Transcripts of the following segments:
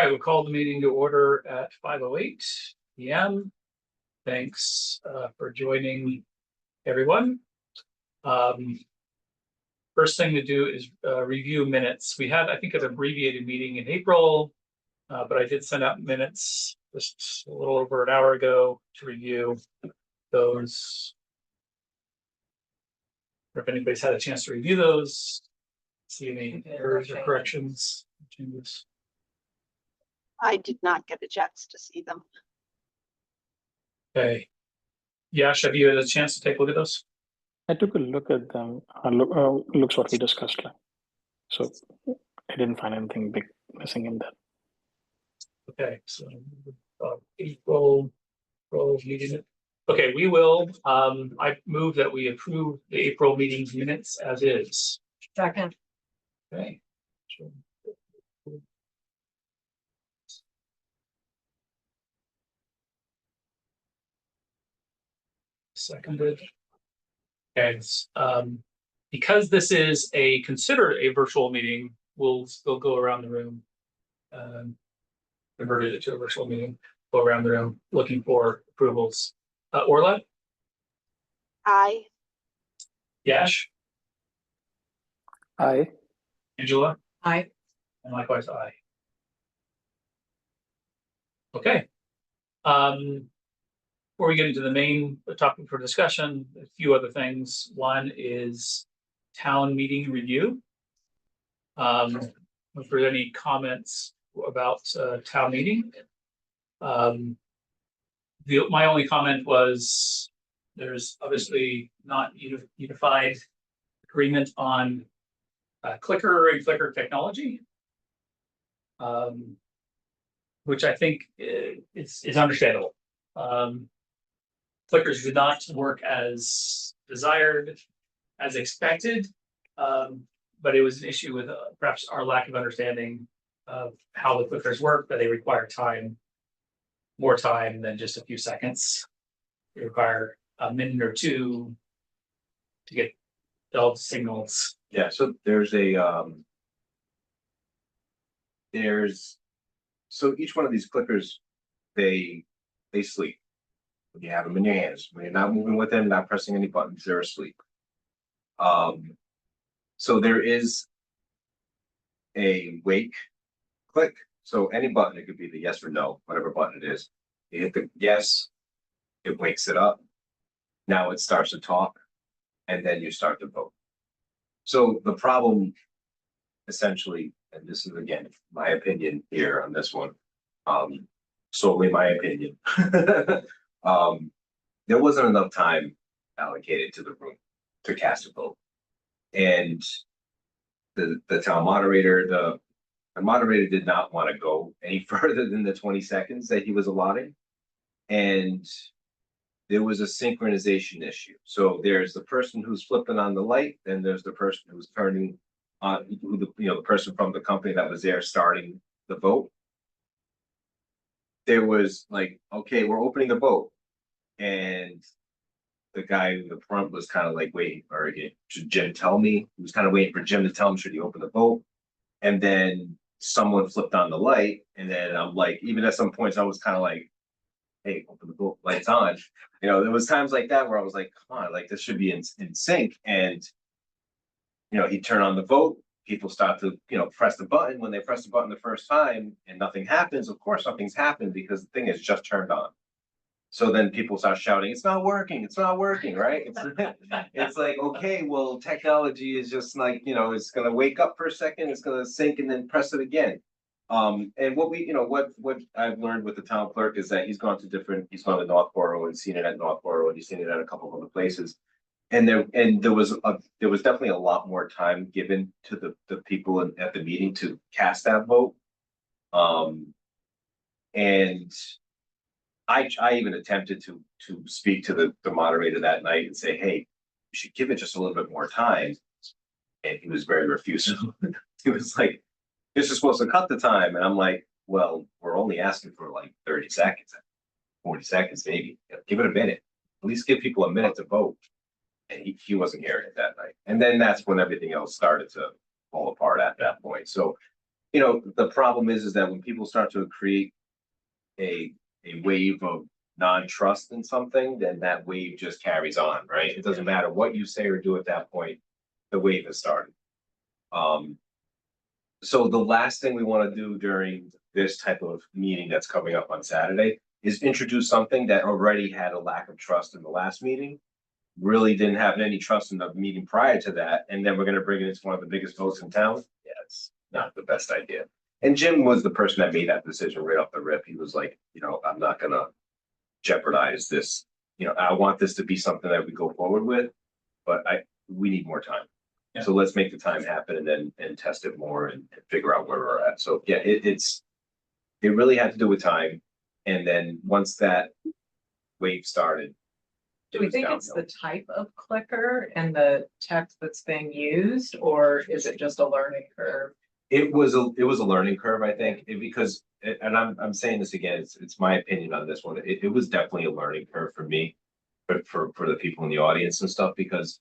right, we'll call the meeting to order at 5:08 p.m. Thanks for joining, everyone. First thing to do is review minutes. We had, I think, an abbreviated meeting in April, but I did send out minutes just a little over an hour ago to review those. If anybody's had a chance to review those, see any errors or corrections, changes. I did not get a chance to see them. Okay. Yash, have you had a chance to take a look at those? I took a look at them. Looks what we discussed. So I didn't find anything big missing in that. Okay, so April meeting. Okay, we will. I move that we approve the April meeting minutes as is. Second. Okay. Seconded. And because this is considered a virtual meeting, we'll still go around the room. Converted it to a virtual meeting. Go around the room looking for approvals. Orla? Aye. Yash? Aye. Angela? Aye. And likewise, aye. Okay. Before we get into the main topic for discussion, a few other things. One is town meeting review. If there's any comments about town meeting. My only comment was there's obviously not unified agreement on clicker and flicker technology, which I think is understandable. Flickers did not work as desired, as expected, but it was an issue with perhaps our lack of understanding of how the flickers work, that they require time, more time than just a few seconds. They require a minute or two to get all the signals. Yeah, so there's so each one of these clickers, they sleep. When you have them in your hands, when you're not moving with them, not pressing any buttons, they're asleep. So there is a wake click. So any button, it could be the yes or no, whatever button it is. You hit the yes, it wakes it up. Now it starts to talk, and then you start to vote. So the problem, essentially, and this is again my opinion here on this one, solely my opinion. There wasn't enough time allocated to the room to cast a vote, and the town moderator, the moderator did not want to go any further than the 20 seconds that he was allotting, and there was a synchronization issue. So there's the person who's flipping on the light, and there's the person who's turning on, the person from the company that was there starting the vote. There was like, okay, we're opening the vote, and the guy in the front was kind of like waiting, or should Jim tell me? He was kind of waiting for Jim to tell him, should he open the vote? And then someone flipped on the light, and then I'm like, even at some points I was kind of like, hey, open the vote, lights on. There was times like that where I was like, come on, like this should be in sync. And he'd turn on the vote, people start to press the button. When they press the button the first time and nothing happens, of course something's happened because the thing is just turned on. So then people start shouting, it's not working, right? It's like, okay, well, technology is just like, it's gonna wake up for a second, it's gonna sync and then press it again. And what I've learned with the town clerk is that he's gone to Northborough and seen it at Northborough, and he's seen it at a couple of other places. And there was definitely a lot more time given to the people at the meeting to cast that vote. And I even attempted to speak to the moderator that night and say, hey, you should give it just a little bit more time. And he was very refusal. He was like, this is supposed to cut the time. And I'm like, well, we're only asking for like 30 seconds, 40 seconds, maybe. Give it a minute. At least give people a minute to vote. And he wasn't hearing it that night. And then that's when everything else started to fall apart at that point. So the problem is that when people start to create a wave of non-trust in something, then that wave just carries on, right? It doesn't matter what you say or do at that point, the wave has started. So the last thing we want to do during this type of meeting that's coming up on Saturday is introduce something that already had a lack of trust in the last meeting. Really didn't have any trust in the meeting prior to that, and then we're gonna bring it into one of the biggest votes in town. Yeah, it's not the best idea. And Jim was the person that made that decision right off the rip. He was like, I'm not gonna jeopardize this. I want this to be something that we go forward with, but we need more time. Yeah. So let's make the time happen and test it more and figure out where we're at. So yeah, it really had to do with time. And then once that wave started. Do we think it's the type of clicker and the text that's being used, or is it just a learning curve? It was a learning curve, I think, because, and I'm saying this again, it's my opinion on this one. It was definitely a learning curve for me, but for the people in the audience and stuff, because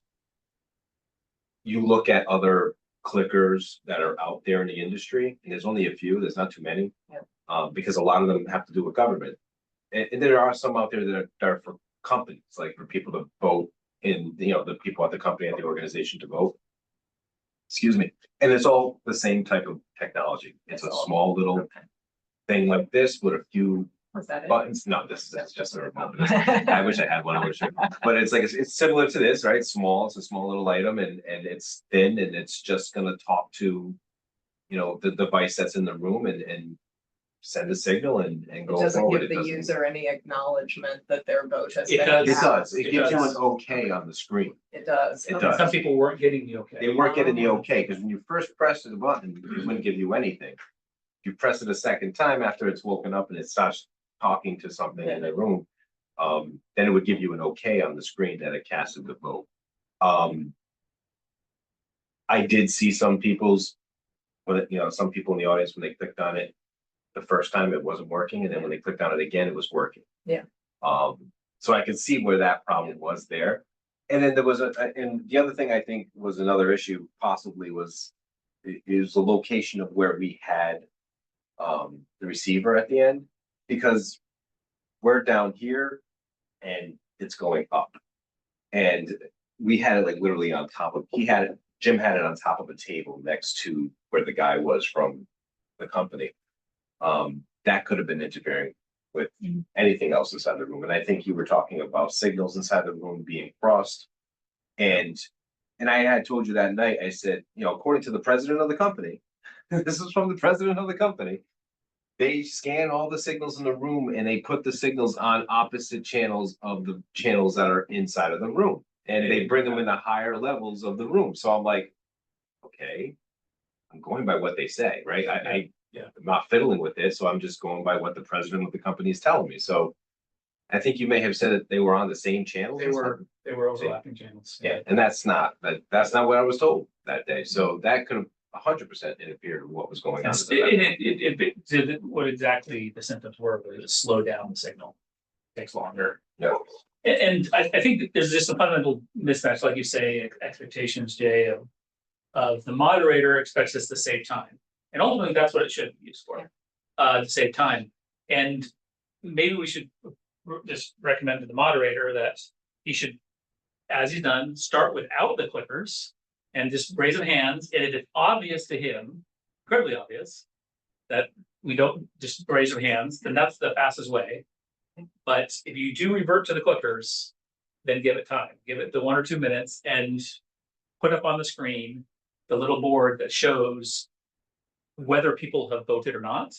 you look at other clickers that are out there in the industry, and there's only a few, there's not too many. Yeah. Because a lot of them have to do with government. And there are some out there that are for companies, like for people to vote in, the people at the company, at the organization to vote. Excuse me. And it's all the same type of technology. It's a small little thing like this with a few Was that it? buttons. No, that's just a remote. I wish I had one. I wish but it's like, it's similar to this, right? Small, it's a small little item and it's thin and it's just gonna talk to, the device that's in the room and send a signal and It go doesn't forward. give the user any acknowledgement that their vote has It been. does. It does. It It gives you does. an okay on the screen. It does. It Okay. does. Some people weren't getting the okay. They weren't getting the okay, because when you first pressed the button, it wouldn't give you anything. If you press it a second time after it's woken up and it starts talking to something in the room, then it would give you an okay on the screen that it casted the vote. I did see some people in the audience, when they clicked on it, the first time it wasn't working, and then when they clicked on it again, it was working. Yeah. So I could see where that problem was there. And then there was and the other thing I think was another issue possibly is the location of where we had the receiver at the end, because we're down here and it's going up. And we had it like literally on top of, Jim had it on top of a table next to where the guy was from the company. That could have been interfering with anything else inside the room. And I think you were talking about signals inside the room being crossed. And I had told you that night, I said, according to the president of the company, this is from the president of the company, they scan all the signals in the room and they put the signals on opposite channels of the channels that are inside of the room. And they bring them into higher levels of the room. So I'm like, okay, I'm going by what they say, right? I'm not fiddling with it, so I'm just going by what the president of the company is telling me. So I think you may have said that they were on the same channel. They were overlapping channels. Yeah, and that's not what I was told that day. So that could have 100% interfered with what was going on. It did what exactly the symptoms were, but it just slowed down the signal. Takes longer. Yeah. And I think that there's just a fundamental mismatch, like you say, expectations, Jay, of the moderator expects us to save time. And ultimately, that's what it should be used for, to save time. And maybe we should just recommend to the moderator that he should, as he's done, start without the clickers and just raise of hands. And if it's obvious to him, incredibly obvious, that we don't just raise of hands, then that's the fastest way. But if you do revert to the clickers, then give it time. Give it the 1 or 2 minutes and put up on the screen the little board that shows whether people have voted or not.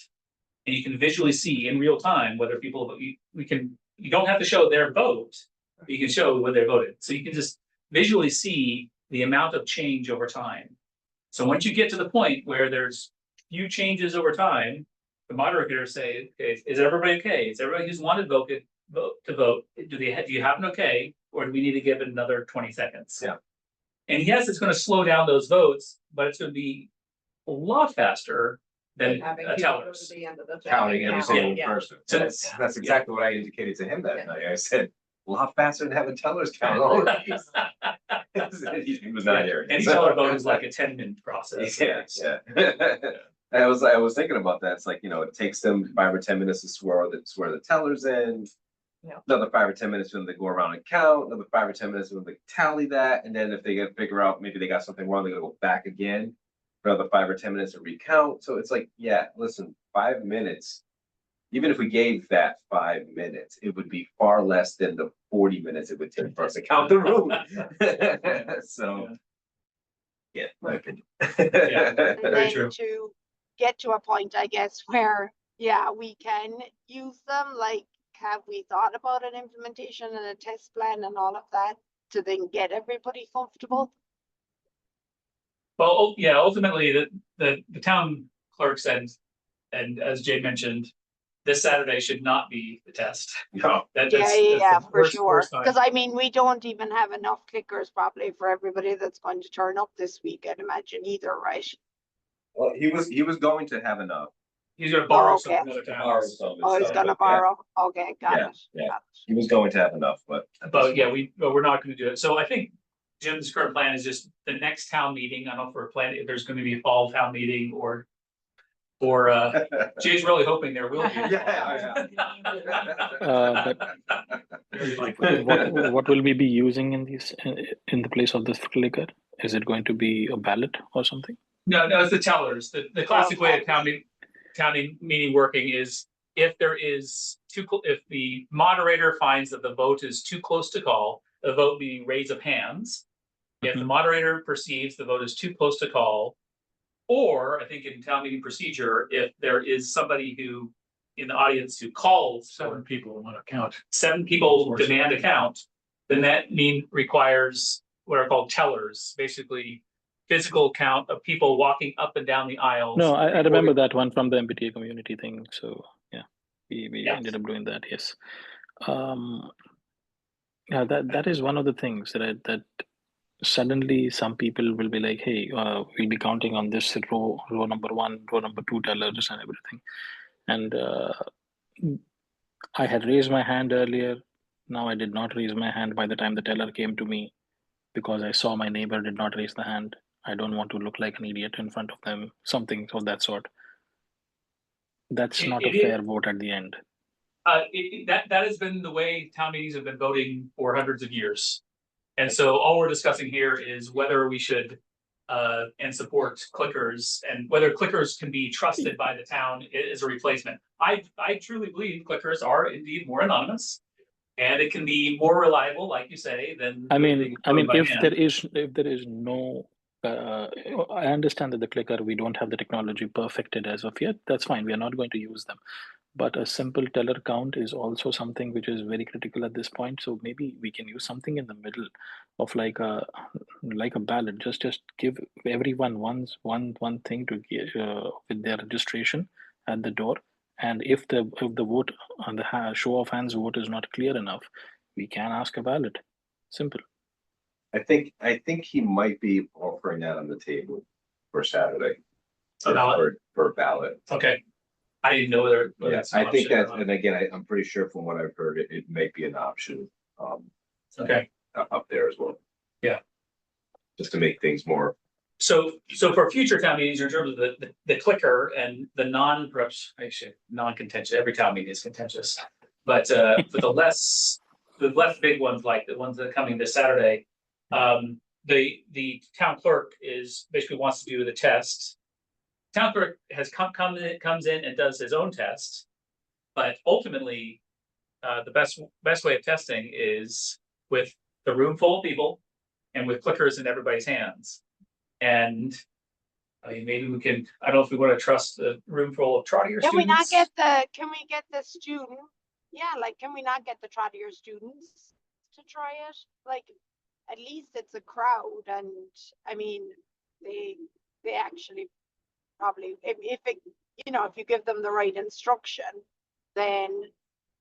And you can visually see in real time whether people, you don't have to show their vote, but you can show whether they voted. So you can just visually see the amount of change over time. So once you get to the point where there's few changes over time, the moderator say, okay, is everybody okay? Is everybody who's wanted vote to vote? Do you have an okay, or do we need to give it another 20 seconds? Yeah. And yes, it's going to slow down those votes, but it's going to be a lot faster than Having a people go tellers. to the end of the thing. Counting every single Yeah. person. So That's exactly what I indicated to him that night. I said, a lot faster than having tellers count all of these. He was not here. Any teller vote is like a 10-minute process. Yeah. I was thinking about that. It's like, you know, it takes them 5 or 10 minutes to swear the tellers in. Yeah. Another 5 or 10 minutes when they go around and count, another 5 or 10 minutes when they tally that, and then if they get figure out maybe they got something wrong, they gotta go back again for another 5 or 10 minutes to recount. So it's like, yeah, listen, 5 minutes. Even if we gave that 5 minutes, it would be far less than the 40 minutes it would take for us to count the room. So, yeah, my opinion. And Very then true. to get to a point, I guess, where, yeah, we can use them, like, have we thought about an implementation and a test plan and all of that to then get everybody comfortable? Well, yeah, ultimately, the town clerk said, and as Jay mentioned, this Saturday should not be the test. No, That, Yeah, that's yeah, the for worst- sure. worst time. Because I mean, we don't even have enough clickers probably for everybody that's going to turn up this week, I'd imagine either, right? well, he was going to have enough. He's gonna borrow some okay. from other Borrow towns. some. Oh, he's So, gonna but- borrow. Okay, got Yeah, it. yeah. got it. He was going to have enough, but. But yeah, we're not gonna do it. So I think Jim's current plan is just the next town meeting. I don't know if we're planning, if there's gonna be a fall town meeting or Jay's really hoping there will be. a fall town But Very likely. what will we be using in these in the place of this clicker? Is it going to be a ballot or something? No, it's the tellers. The classic way of town meeting working is if there is if the moderator finds that the vote is too close to call, the vote be raise of hands. If the moderator perceives the vote is too close to call, or I think in town meeting procedure, if there is somebody who in the audience who calls 7 people want to count. 7 people demand a count, then that requires what are called tellers, basically physical count of people walking up and down the aisles. No, I before remember we- that one from the MBTA community thing. So yeah, we Yeah. ended up doing that. Yes. Yeah, that is one of the things that suddenly some people will be like, hey, we'll be counting on this row number 1, row number 2 tellers and everything. And I had raised my hand earlier. Now I did not raise my hand by the time the teller came to me because I saw my neighbor did not raise the hand. I don't want to look like an idiot in front of them, something of that sort. That's not a It is- fair vote at the end. that has been the way town meetings have been voting for hundreds of years. And so all we're discussing here is whether we should and support clickers and whether clickers can be trusted by the town as a replacement. I truly believe clickers are indeed more anonymous and it can be more reliable, like you say, than I mean, voting by if hand. there is no, I understand that the clicker, we don't have the technology perfected as of yet. That's fine. We are not going to use them. But a simple teller count is also something which is very critical at this point. So maybe we can use something in the middle of like a ballot. Just give everyone one thing to get with their registration at the door. And if the vote on the show of hands vote is not clear enough, we can ask a ballot. Simple. I think he might be offering that on the table for Saturday. A ballot? For a ballot. Okay. I didn't know whether Yeah, it's an I think option or that, not. and again, I'm pretty sure from what I've heard, it might be an option, Okay. up there as well. Yeah. Just to make things more, So for future town meetings, in terms of the clicker and the non-contentious, every town meeting is contentious. But for the less big ones, like the ones that are coming this Saturday, the town clerk is basically wants to do the test. Town clerk has comes in and does his own test, but ultimately, the best way of testing is with the room full of people and with clickers in everybody's hands. And I mean, maybe we can, I don't know if we want to trust the room full of trottier Can we not students. can we get the student? Yeah, like, can we not get the trottier students to try it? Like, at least it's a crowd and, I mean, they actually probably, if it, if you give them the right instruction, then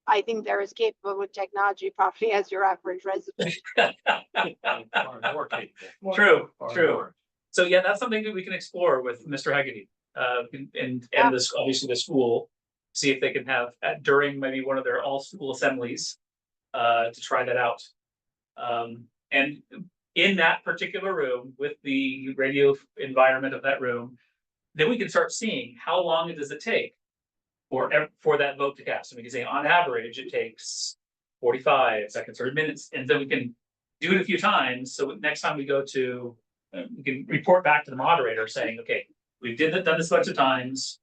I think they're as capable with technology probably as your average resident. Far more capable. True, Far true. more. So yeah, that's something that we can explore with Mr. Haggerty, and Yeah. this, obviously the school, see if they can have during maybe one of their all school assemblies, to try that out. And in that particular room with the radio environment of that room, then we can start seeing how long does it take for that vote to cast. And we can say on average, it takes 45 seconds or minutes, and then we can do it a few times. So next time we go to, we can report back to the moderator saying, okay, we've done this a bunch of times.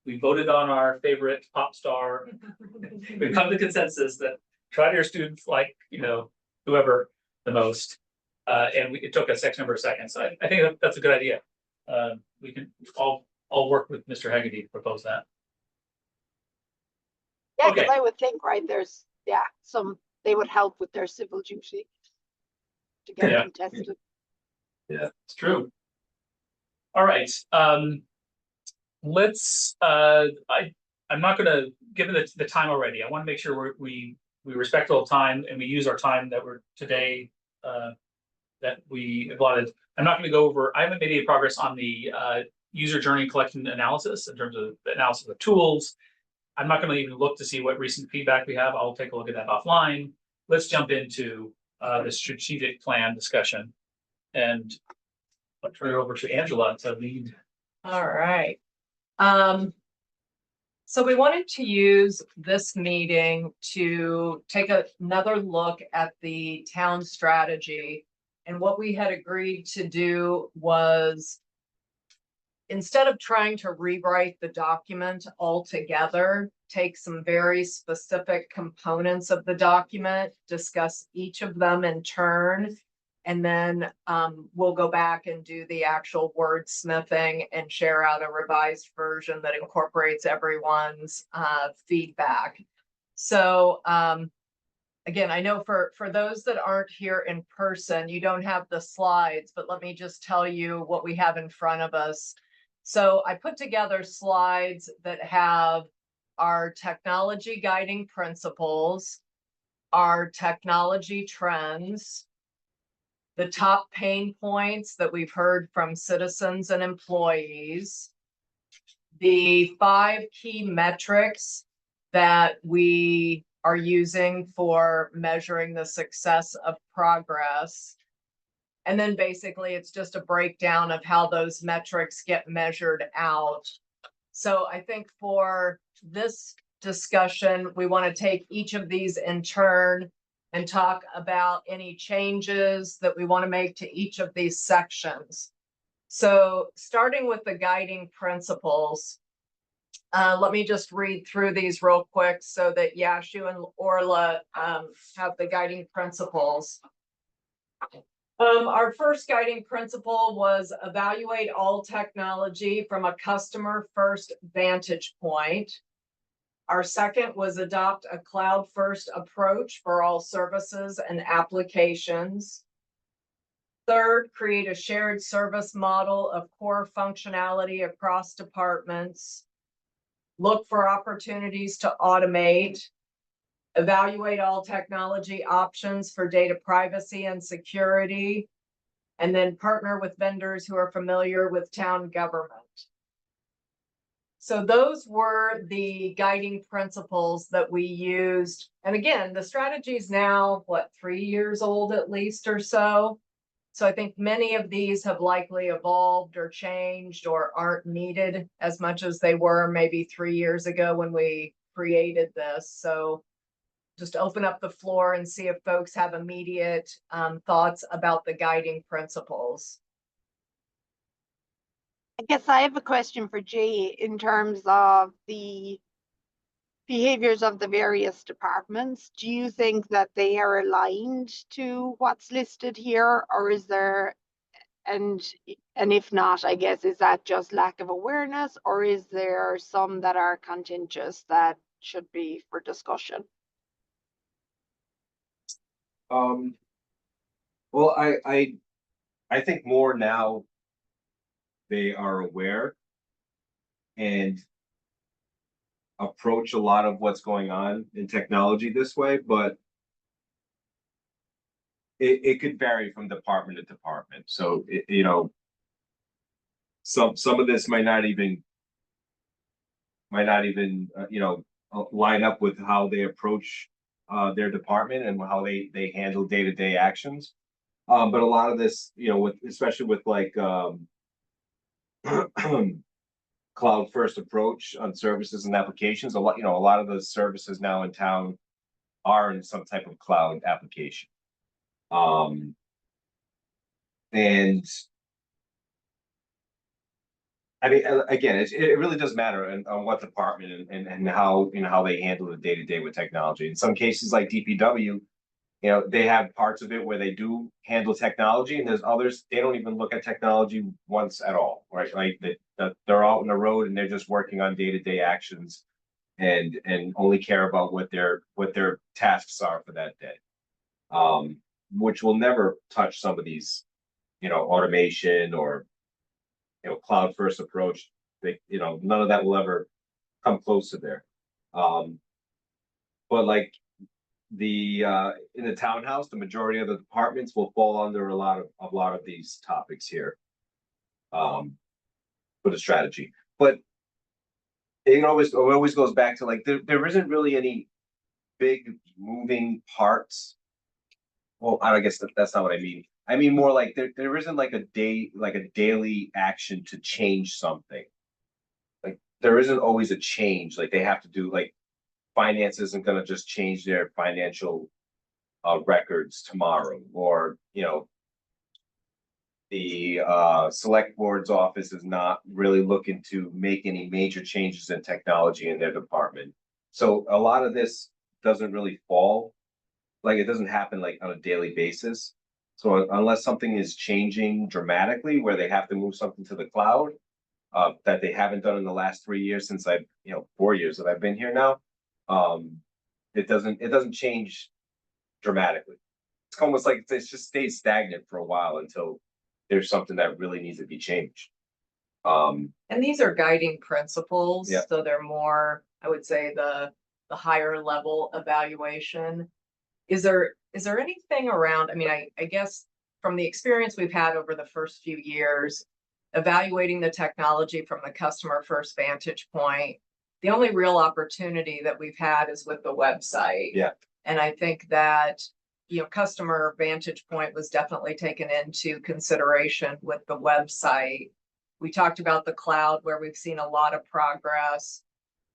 We voted on our favorite pop star. We've come to consensus that try to your students like, whoever the most. And it took us X number of seconds. I think that's a good idea. We can all work with Mr. Haggerty to propose that. Yeah, because Okay. I would think, right, there's, they would help with their civil duty to get Yeah. them tested. Yeah, it's true. All right. Let's. I'm not going to, given the time already, I want to make sure we respect all time and we use our time that we're today that we allotted. I'm not going to go over. I haven't made any progress on the user journey collection analysis in terms of the analysis of tools. I'm not going to even look to see what recent feedback we have. I'll take a look at that offline. Let's jump into the strategic plan discussion, and I'll turn it over to Angela to lead. All right. So we wanted to use this meeting to take another look at the town strategy. And what we had agreed to do was, instead of trying to rewrite the document altogether, take some very specific components of the document, discuss each of them in turn, and then we'll go back and do the actual wordsmithing and share out a revised version that incorporates everyone's feedback. So again, I know for those that aren't here in person, you don't have the slides, but let me just tell you what we have in front of us. So I put together slides that have our technology guiding principles, our technology trends, the top pain points that we've heard from citizens and employees, the 5 key metrics that we are using for measuring the success of progress. And then basically it's just a breakdown of how those metrics get measured out. So I think for this discussion, we want to take each of these in turn and talk about any changes that we want to make to each of these sections. So starting with the guiding principles, let me just read through these real quick so that Yashu and Orla have the guiding principles. Our first guiding principle was evaluate all technology from a customer first vantage point. Our second was adopt a cloud first approach for all services and applications. Third, create a shared service model of core functionality across departments. Look for opportunities to automate. Evaluate all technology options for data privacy and security. And then partner with vendors who are familiar with town government. So those were the guiding principles that we used. And again, the strategy is now, 3 years old at least or so. So I think many of these have likely evolved or changed or aren't needed as much as they were maybe 3 years ago when we created this. So just open up the floor and see if folks have immediate thoughts about the guiding principles. I guess I have a question for Jay in terms of the behaviors of the various departments. Do you think that they are aligned to what's listed here, or is there, and if not, I guess, is that just lack of awareness, or is there some that are contentious that should be for discussion? Well, I think more now they are aware and approach a lot of what's going on in technology this way, but it could vary from department to department. So some of this might not even line up with how they approach their department and how they handle day-to-day actions. But a lot of this, especially with like cloud first approach on services and applications. A lot, a lot of the services now in town are in some type of cloud application. And I mean, again, it really does matter on what department and how, how they handle the day-to-day with technology. In some cases like DPW, they have parts of it where they do handle technology, and there's others, they don't even look at technology once at all, right? Like they're out on the road and they're just working on day-to-day actions and only care about what their tasks are for that day. Which will never touch some of these, automation or cloud first approach. None of that will ever come close to there. But like in the townhouse, the majority of the departments will fall under a lot of these topics here. For the strategy. But it always goes back to like there isn't really any big moving parts. Well, I guess that's not what I mean. I mean more like there isn't like a daily action to change something. Like there isn't always a change. Like they have to do like finance isn't going to just change their financial records tomorrow, or the select board's office is not really looking to make any major changes in technology in their department. So a lot of this doesn't really fall, like it doesn't happen like on a daily basis. So unless something is changing dramatically where they have to move something to the cloud, that they haven't done in the last 3 years since 4 years that I've been here now, it doesn't change dramatically. It's almost like it just stays stagnant for a while until there's something that really needs to be changed. And these are guiding principles, Yeah. so they're more, I would say, the higher level evaluation. Is there anything around, I mean, I guess from the experience we've had over the first few years, evaluating the technology from the customer first vantage point, the only real opportunity that we've had is with the website. Yeah. And I think that, customer vantage point was definitely taken into consideration with the website. We talked about the cloud where we've seen a lot of progress.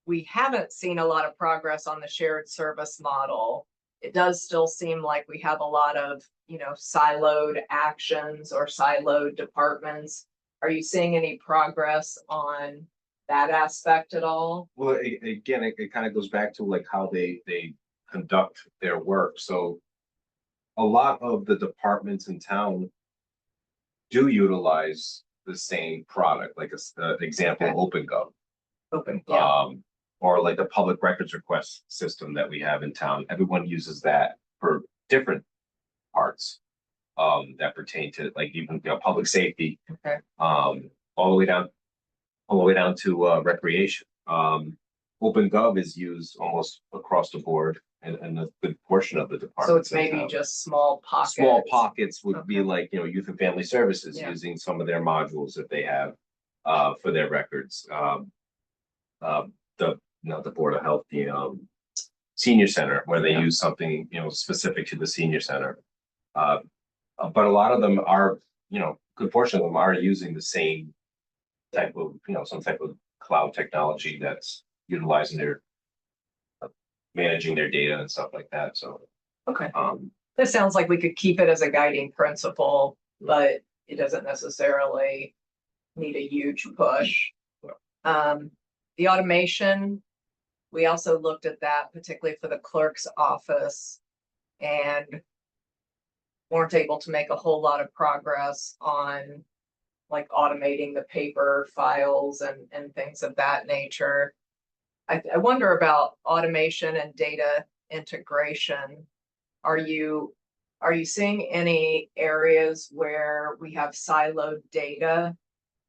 We haven't seen a lot of progress on the shared service model. It does still seem like we have a lot of, siloed actions or siloed departments. Are you seeing any progress on that aspect at all? Well, again, it kind of goes back to like how they conduct their work. So a lot of the departments in town do utilize the same product, like an example, Okay. OpenGov. Yeah. Or like the public records request system that we have in town. Everyone uses that for different parts that pertain to like even public safety, Okay. all the way down to recreation. OpenGov is used almost across the board and a good portion of the department. So it's maybe just small pockets. Small pockets would be Okay. like, youth and family services Yeah. using some of their modules that they have for their records. The Board of Health, the senior center, where they Yeah. use something, specific to the senior center. But a lot of them are, good portion of them are using the same type of, some type of cloud technology that's utilizing their managing their data and stuff like that. So Okay. This sounds like we could keep it as a guiding principle, but it doesn't necessarily need a huge push. The automation, we also looked at that particularly for the clerk's office and weren't able to make a whole lot of progress on like automating the paper files and things of that nature. I wonder about automation and data integration. Are you seeing any areas where we have siloed data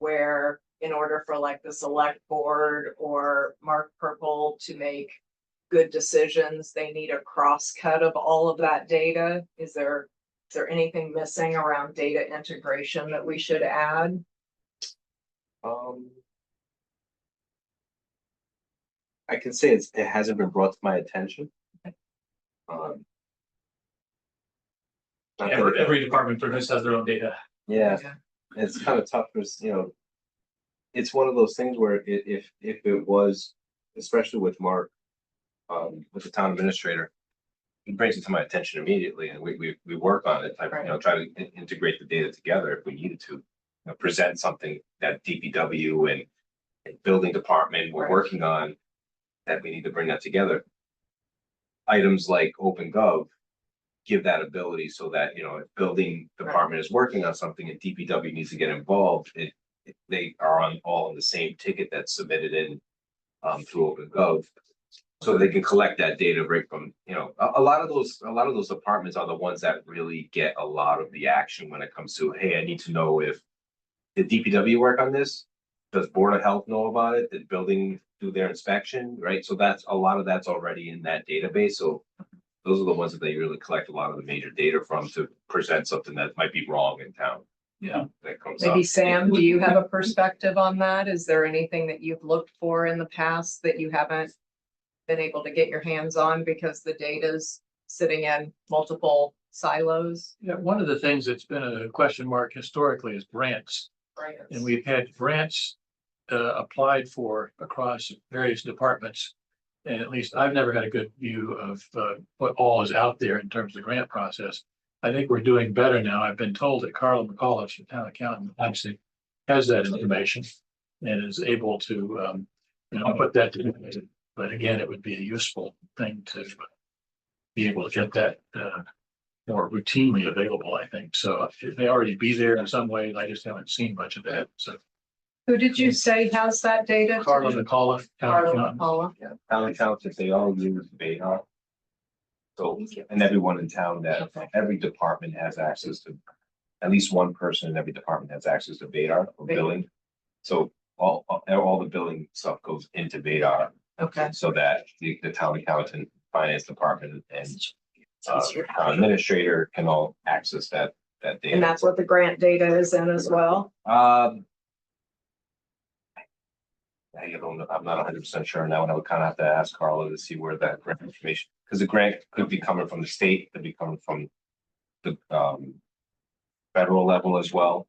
where in order for like the select board or Mark Purple to make good decisions, they need a crosscut of all of that data? Is there anything missing around data integration that we should add? I can say it hasn't been brought to my attention. Every department pretty much has their own data. Yeah, Okay. it's kind of tough for, it's one of those things where if it was, especially with Mark, with the town administrator, he brings it to my attention immediately, and we work on it. I, you know, try to integrate the data together if we needed to, you know, present something that DPW and building department we're Right. working on, that we need to bring that together. Items like OpenGov give that ability so that, you know, if building department is working on something and DPW needs to get involved, they are on all in the same ticket that's submitted in through OpenGov. So they can collect that data right from, you know, a lot of those departments are the ones that really get a lot of the action when it comes to, hey, I need to know if did DPW work on this? Does Board of Health know about it? Did building do their inspection? Right? So that's a lot of that's already in that database. So those are the ones that they really collect a lot of the major data from to present something that might be wrong in town. Yeah. That comes Maybe up. Sam, do you have a perspective on that? Is there anything that you've looked for in the past that you haven't been able to get your hands on because the data's sitting in multiple silos? Yeah, one of the things that's been a question mark historically is grants. And we've had grants applied for across various departments. And at least I've never had a good view of what all is out there in terms of the grant process. I think we're doing better now. I've been told that Carla McCullough, the town accountant, actually has that information and is able to, you know, put that to. But again, it would be a useful thing to be able to get that more routinely available, I think. So it may already be there in some way. I just haven't seen much of that. So Who did you say has that data? Carla McCullough, town Carla accountant. McCullough. Yeah, town accountants, they all use Vadar. So, and everyone in town that, Okay. every department has access to, at least one person in every department has access to Vadar for Vadar. billing. So all the billing stuff goes into Vadar, Okay. so that the town accountant, finance department, and town administrator can all access that data. And that's what the grant data is in as well? I don't know, I'm not 100% sure now, and I would kind of have to ask Carla to see where that grant information, because the grant could be coming from the state, could be coming from the federal level as well.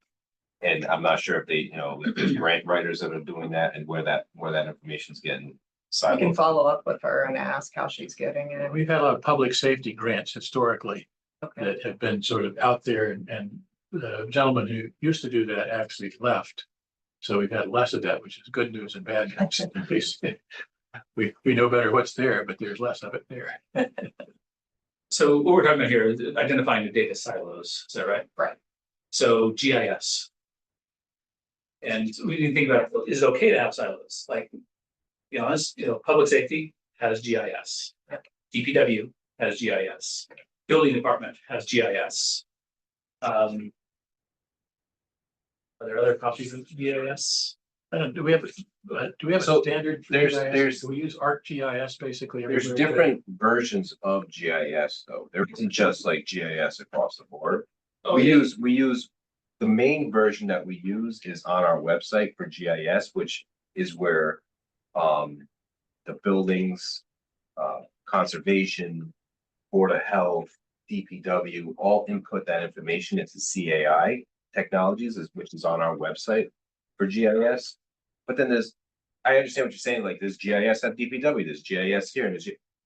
And I'm not sure if they, you know, if there's grant writers that are doing that and where that information is getting I can siloed. follow up with her and ask how she's getting it. We've had a lot of public safety grants historically Okay. that have been sort of out there, and the gentleman who used to do that actually left. So we've had less of that, which is good news and bad news. We know better what's there, but there's less of it there. So what we're talking about here is identifying the data silos, is that right? Right. So GIS. And we didn't think about, is it okay to have silos? Like, be honest, you know, public safety has GIS. Yep. DPW has GIS. Building department has GIS. Are there other copies of GIS? Do we have a So standard? for there's- GIS? there's- Do we use ArcGIS basically? There's everywhere? different versions of GIS though. There isn't just like GIS across the board. Oh, We yeah. use, the main version that we use is on our website for GIS, which is where the buildings, conservation, Board of Health, DPW, all input that information into CAI technologies, which is on our website for GIS. But then I understand what you're saying, like there's GIS at DPW, there's GIS here, and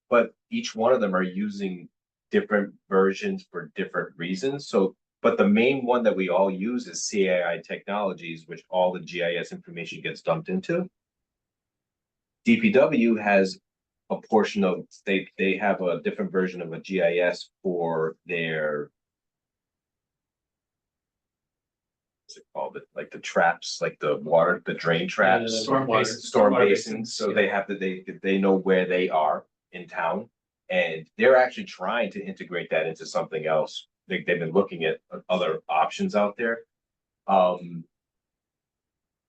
but each one of them are using different versions for different reasons. So, but the main one that we all use is CAI technologies, which all the GIS information gets dumped into. DPW has a portion of, they have a different version of a GIS for their, what's it called, like the traps, like the water, the drain traps. Storm Water. basins. Storm Water basins, so they have to, they know where they are in town. And they're actually trying to integrate that into something else. They've been looking at other options out there.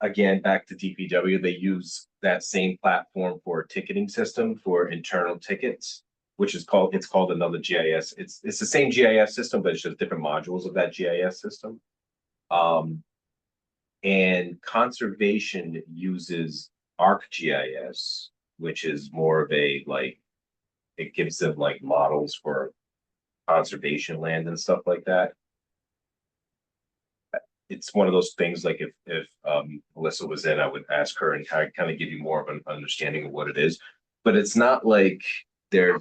Again, back to DPW, they use that same platform for a ticketing system for internal tickets, which is called, it's called another GIS. It's the same GIS system, but it's just different modules of that GIS system. And conservation uses ArcGIS, which is more of a, like, it gives them like models for conservation land and stuff like that. it's one of those things, like if Melissa was in, I would ask her and kind of give you more of an understanding of what it is. But it's not like they're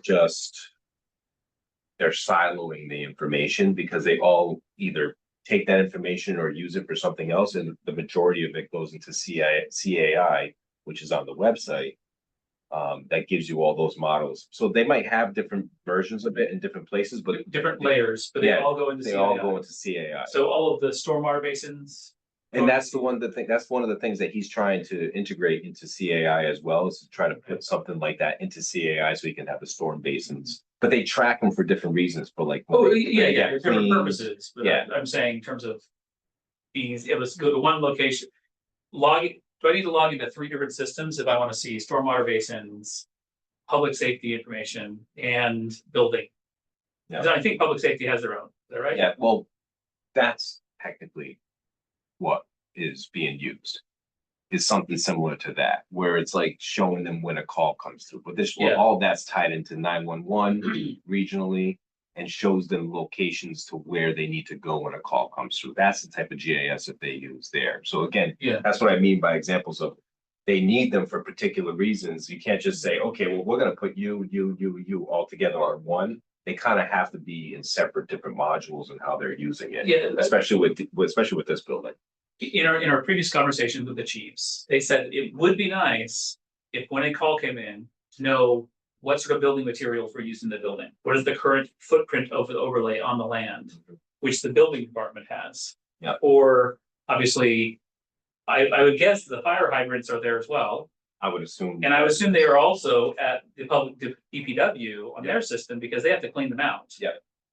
siloing the information, because they all either take that information or use it for something else, and the majority of it goes into CAI, which is on the website. That gives you all those models. So they might have different versions of it in different places, but different layers, but they Yeah, all go into they CAI. all go into CAI. So all of the stormwater basins. And that's one of the things that he's trying to integrate into CAI as well, is to try to put something like that into CAI so he can have the storm basins. But they track them for different reasons, for like. Oh, when they yeah, get there's different cleaned. purposes, but Yeah. I'm saying in terms of these, it was go to one location. Do I need to log into 3 different systems if I want to see stormwater basins, public safety information, and building? Yeah. I think public safety has their own, is that right? Yeah, well, that's technically what is being used. Is something similar to that, where it's like showing them when a call comes through. But Yeah. all that's tied into 911 regionally, and shows them locations to where they need to go when a call comes through. That's the type of GIS that they use there. So again, Yeah. that's what I mean by examples of, they need them for particular reasons. You can't just say, okay, well, we're gonna put you all together on one. They kind of have to be in separate different modules and how they're using it. Yeah, Especially with this building. in our previous conversations with the chiefs, they said it would be nice if when a call came in, to know what sort of building materials were used in the building. What is the current footprint of the overlay on the land, which the building department has? Yeah. Or obviously, I would guess the fire hydrants are there as well. I would assume. And I would assume they are also at the DPW on their system, because they have to clean them out. Yeah.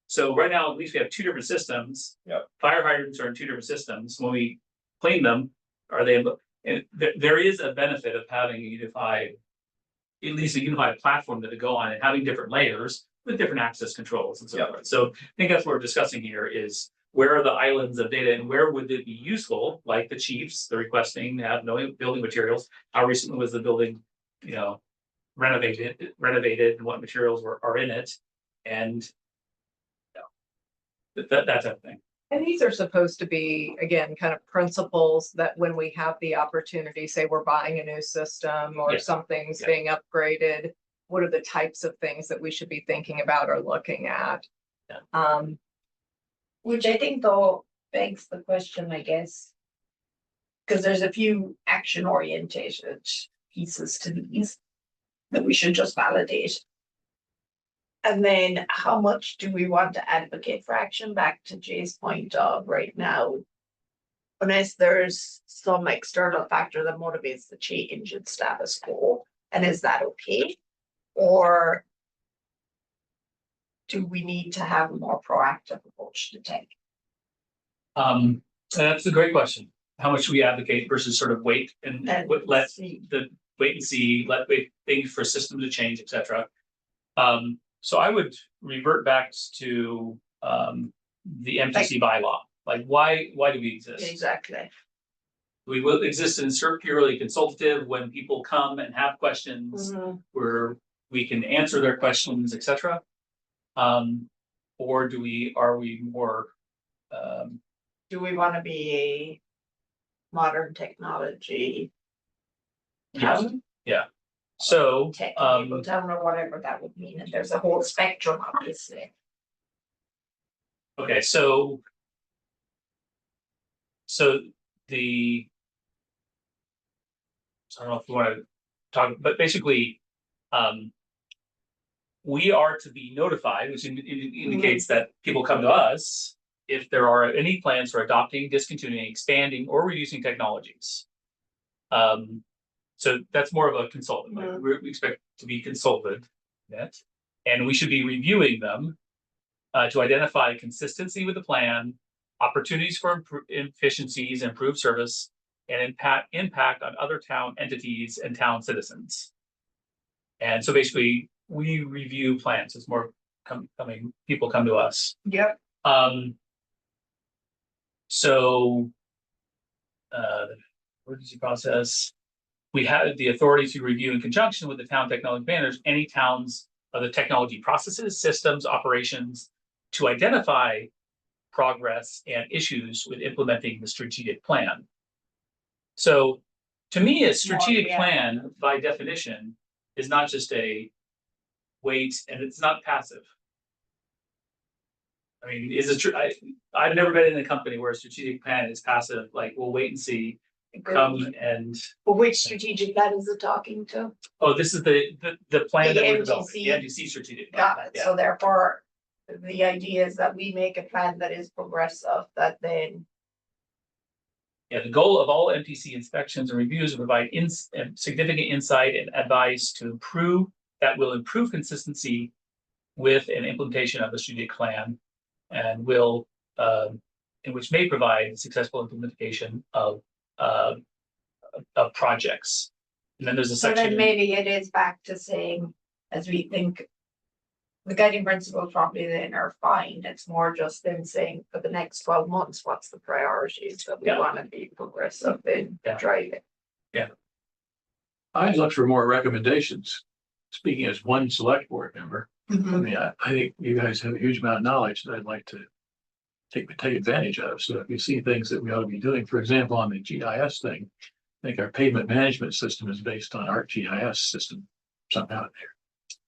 So right now, at least we have 2 different systems. Yeah. Fire hydrants are in 2 different systems. When we clean them, are they, and there is a benefit of having at least a unified platform that to go on, and having different layers with different access controls and so Yeah. forth. So I think that's what we're discussing here is, where are the islands of data and where would it be useful, like the chiefs, they're requesting to have no building materials. How recently was the building, renovated, and what materials are in it? And that type of thing. And these are supposed to be, again, kind of principles that when we have the opportunity, say we're buying a new system or Yeah. something's Yeah. being upgraded, what are the types of things that we should be thinking about or looking at? Yeah. Which I think though begs the question, I guess. Because there's a few action oriented pieces to these that we should just validate. And then how much do we want to advocate for action? Back to Jay's point of right now. Unless there's some external factor that motivates the change in status quo, and is that okay? Or do we need to have a more proactive approach to take? That's a great question. How much do we advocate versus sort of wait and let see. the wait and see, wait things for systems to change, et cetera. So I would revert back to the MTC bylaw. Like, why do we exist? Exactly. We will exist in purely consultative when people come and have questions, where we can answer their questions, et cetera. Or are we more Do we want to be a modern technology town, so tech-enabled town, or whatever that would mean? And there's a whole spectrum, obviously. okay, so I don't know if you want to talk, but basically, we are to be notified, which indicates that people come to us if there are any plans for adopting, discontinuing, expanding, or reducing technologies. So that's more of a consultant. Like, we expect to be consulted, and we should be reviewing them to identify consistency with the plan, opportunities for efficiencies, improved service, and impact on other town entities and town citizens. And so basically, we review plans. It's more people come to us. Yep. So emergency process. We have the authority to review in conjunction with the town technology managers any towns of the technology processes, systems, operations, to identify progress and issues with implementing the strategic plan. So to me, a strategic yeah. plan by definition is not just a wait, and it's not passive. I mean, is it true? I've never been in a company where a strategic plan is passive, like we'll wait and see, come and, But which strategic plan is it talking to? oh, this is the plan The that we're developing, the MTC. MTC strategic plan. Got it. Yeah. So therefore, the idea is that we make a plan that is progressive, that then. Yeah, the goal of all MTC inspections and reviews is to provide significant insight and advice that will improve consistency with an implementation of the strategic plan, and in which may provide successful implementation of projects. And then there's a So section. then maybe it is back to saying, as we think. The guiding principles probably then are fine. It's more just them saying for the next 12 months, what's the priorities that we Yeah. want to be progressive in Yeah. driving. I'd look for more recommendations. Speaking as one select board member, I mean, I think you guys have a huge amount of knowledge that I'd like to take advantage of. So if you see things that we ought to be doing, for example, on the GIS thing, I think our pavement management system is based on ArcGIS system somehow there.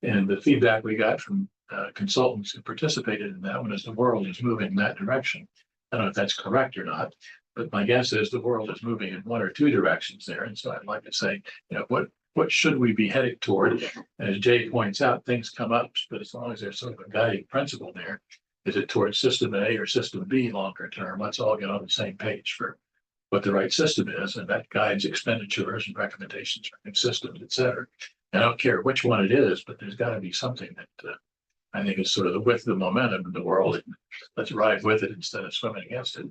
And the feedback we got from consultants who participated in that one is the world is moving in that direction. I don't know if that's correct or not, but my guess is the world is moving in one or two directions there. And so I'd like to say, what should we be heading toward? As Jay points out, things come up, but as long as there's sort of a guiding principle there, is it towards system A or system B longer term? Let's all get on the same page for what the right system is, and that guides expenditures and recommendations for new systems, et cetera. I don't care which one it is, but there's got to be something that I think is sort of the width of the momentum in the world. And let's ride with it instead of swimming against it.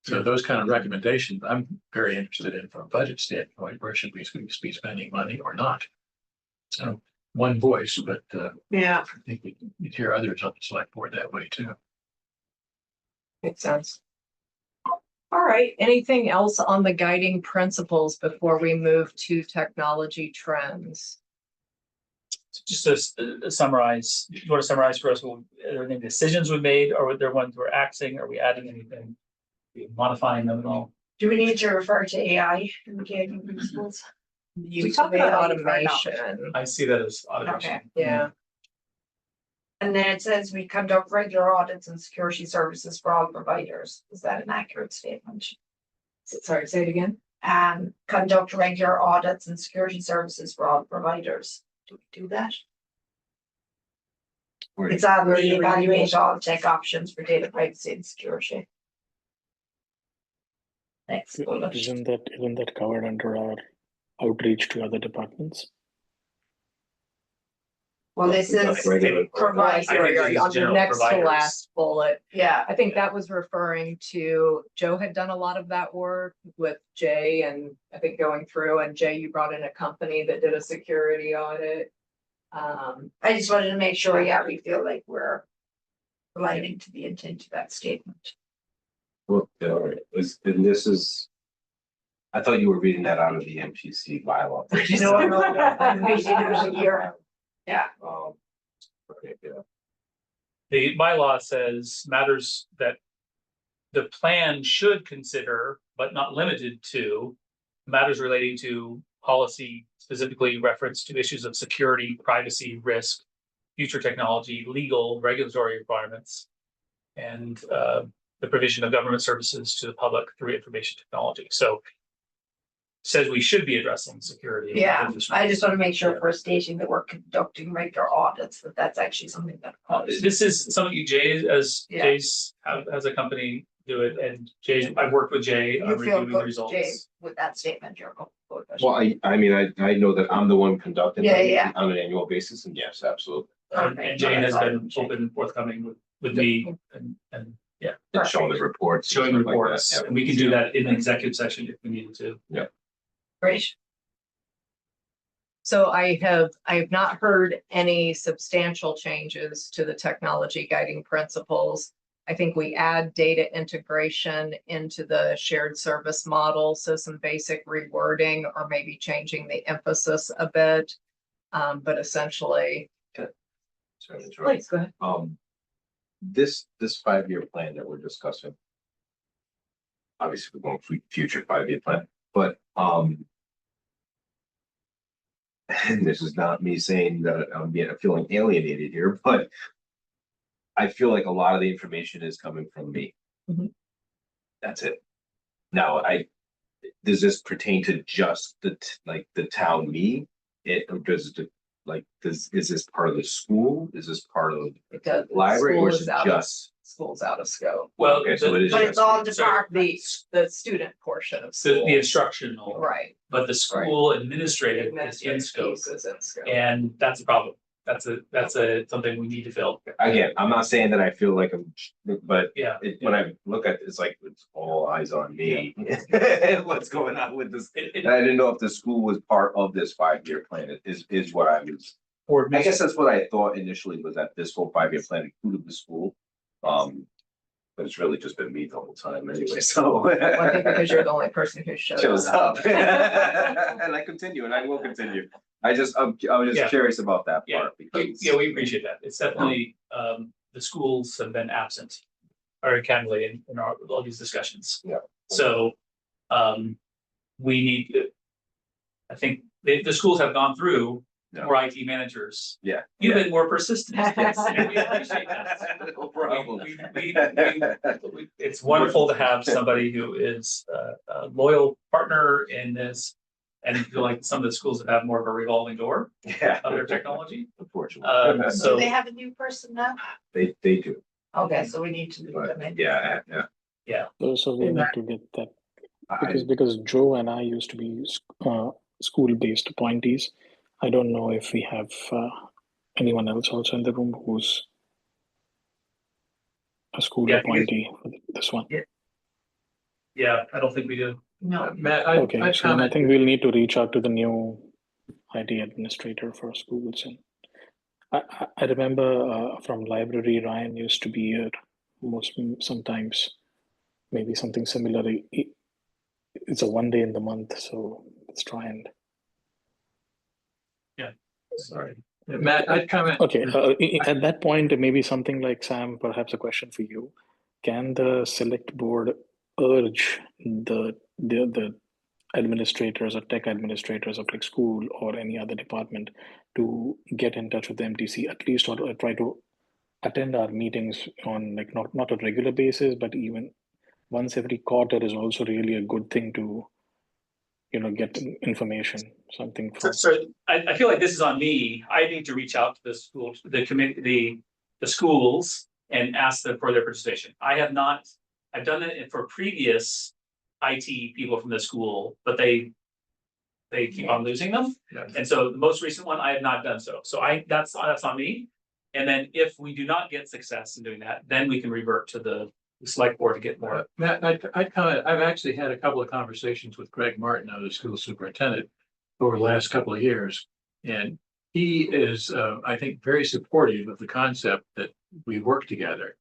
So those kind of recommendations, I'm very interested in from a budget standpoint. Where should we be spending money or not? So one voice, but Yeah, I think you'd hear others on the select board that way too. makes sense. All right, anything else on the guiding principles before we move to technology trends? Just to summarize, you want to summarize for us, are there any decisions we made, or were there ones we're axing? Are we adding anything? Are we modifying them at all? Do we need to refer to AI in the guiding principles? We talk about automation. I see that as automation. Okay. Yeah, And then it says we conduct regular audits and security services for all providers. Is that an accurate statement? sorry, say it again. Conduct regular audits and security services for all providers. Do we do that? It's on Where the you evaluate all tech options for data privacy and security. Next bullet. Isn't that covered under our outreach to other departments? Well, this is Regular. Right, I think this is on the general next to providers. last bullet. Yeah, I think that was referring to, Joe had done a lot of that work with Jay, and I think going through, and Jay, you brought in a company that did a security audit. I just wanted to make sure, we feel like we're aligning to the intent of that statement. Well, and this is, I thought you were reading that out of the MPC bylaw. I'm reading it a year. Yeah. Okay, yeah. The bylaw says matters that the plan should consider, but not limited to, matters relating to policy, specifically reference to issues of security, privacy, risk, future technology, legal, regulatory requirements, and the provision of government services to the public through information technology. So says we should be addressing security. Yeah, I just want to make sure if we're stating that we're conducting regular audits, that's actually something that. This is something Jay, as Yeah. Jay's has a company do it, and Jay, I've worked with Jay on You feel reviewing the good, Jay, results. with that statement, you're good. Well, I mean, I know that I'm the one conducting Yeah, it yeah. on an annual basis, and yes, absolutely. And Jay has been open and forthcoming with me and yeah, And showing the reports. and showing stuff like that, reports, yeah. and we can do that in the executive session if we needed to. Great. So I have not heard any substantial changes to the technology guiding principles. I think we add data integration into the shared service model, so some basic rewording or maybe changing the emphasis a bit. But essentially, Sorry to interrupt. please go ahead. this 5-year plan that we're discussing. Obviously, we're going for future 5-year plan, but, and this is not me saying that I'm feeling alienated here, but I feel like a lot of the information is coming from me. Mhm. That's it. Now, does this pertain to just the town me? Or does it, is this part of the school? Is this part of It does. the library, or School is is it out of- just? School's out of scope. Well, Okay, so it is. But it's all so departments. The student portion of the school. instructional, Right. but the school administrative is in Administrative scope, piece is in scope. and that's a problem. That's something we need to fill. Again, I'm not saying that I feel like but Yeah. when I look at it, it's like it's all eyes on me. What's going on with this? It- I didn't know if the school was part of this 5-year plan. Is what I was. for I guess that's what I thought initially, was that this whole 5-year plan included the school. But it's really just been me the whole time anyway, so. Well, I think because you're the only person who Shows up. up. And I continue, and I will continue. I was Yeah. just curious about that Yeah, part because. we appreciate that. It's definitely, the schools have been absent. Or candidly in all these discussions. Yeah. So, we need to. I think the schools have gone through Yeah. more IT managers. Yeah. You've been more persistent. Yes, and we appreciate that. No problem. It's wonderful to have somebody who is a loyal partner in this. And I feel like some of the schools have more of a revolving door Yeah. of their technology. Unfortunately. Do So they have a new person now? They do, Okay, so we need to move but them in. yeah. So we need to get that I, because Joe and I used to be school-based appointees. I don't know if we have anyone else also in the room who's a school Yeah, because- appointee for this one. yeah, I don't think we do. No. Matt, Okay, so then I think we'll need to reach out to the new IT administrator for schools. And I remember from library, Ryan used to be here sometimes, maybe something similar. It's a 1 day in the month, so let's try and. Sorry. Matt, I'd comment. Okay, at that point, maybe something like Sam, perhaps a question for you. Can the select board urge the administrators or tech administrators of like school or any other department to get in touch with the MTC at least, or try to attend our meetings on like not a regular basis, but even once every quarter is also really a good thing to get information, something from. So I feel like this is on me. I need to reach out to the school, the committee, the schools and ask them for their participation. I've done it for previous IT people from the school, but they keep on losing them. Yeah. And so the most recent one, I have not done so. So that's on me. And then if we do not get success in doing that, then we can revert to the select board to get more. Matt, I'd comment, I've actually had a couple of conversations with Greg Martin, the school superintendent, over the last couple of years. And he is, I think, very supportive of the concept that we work together.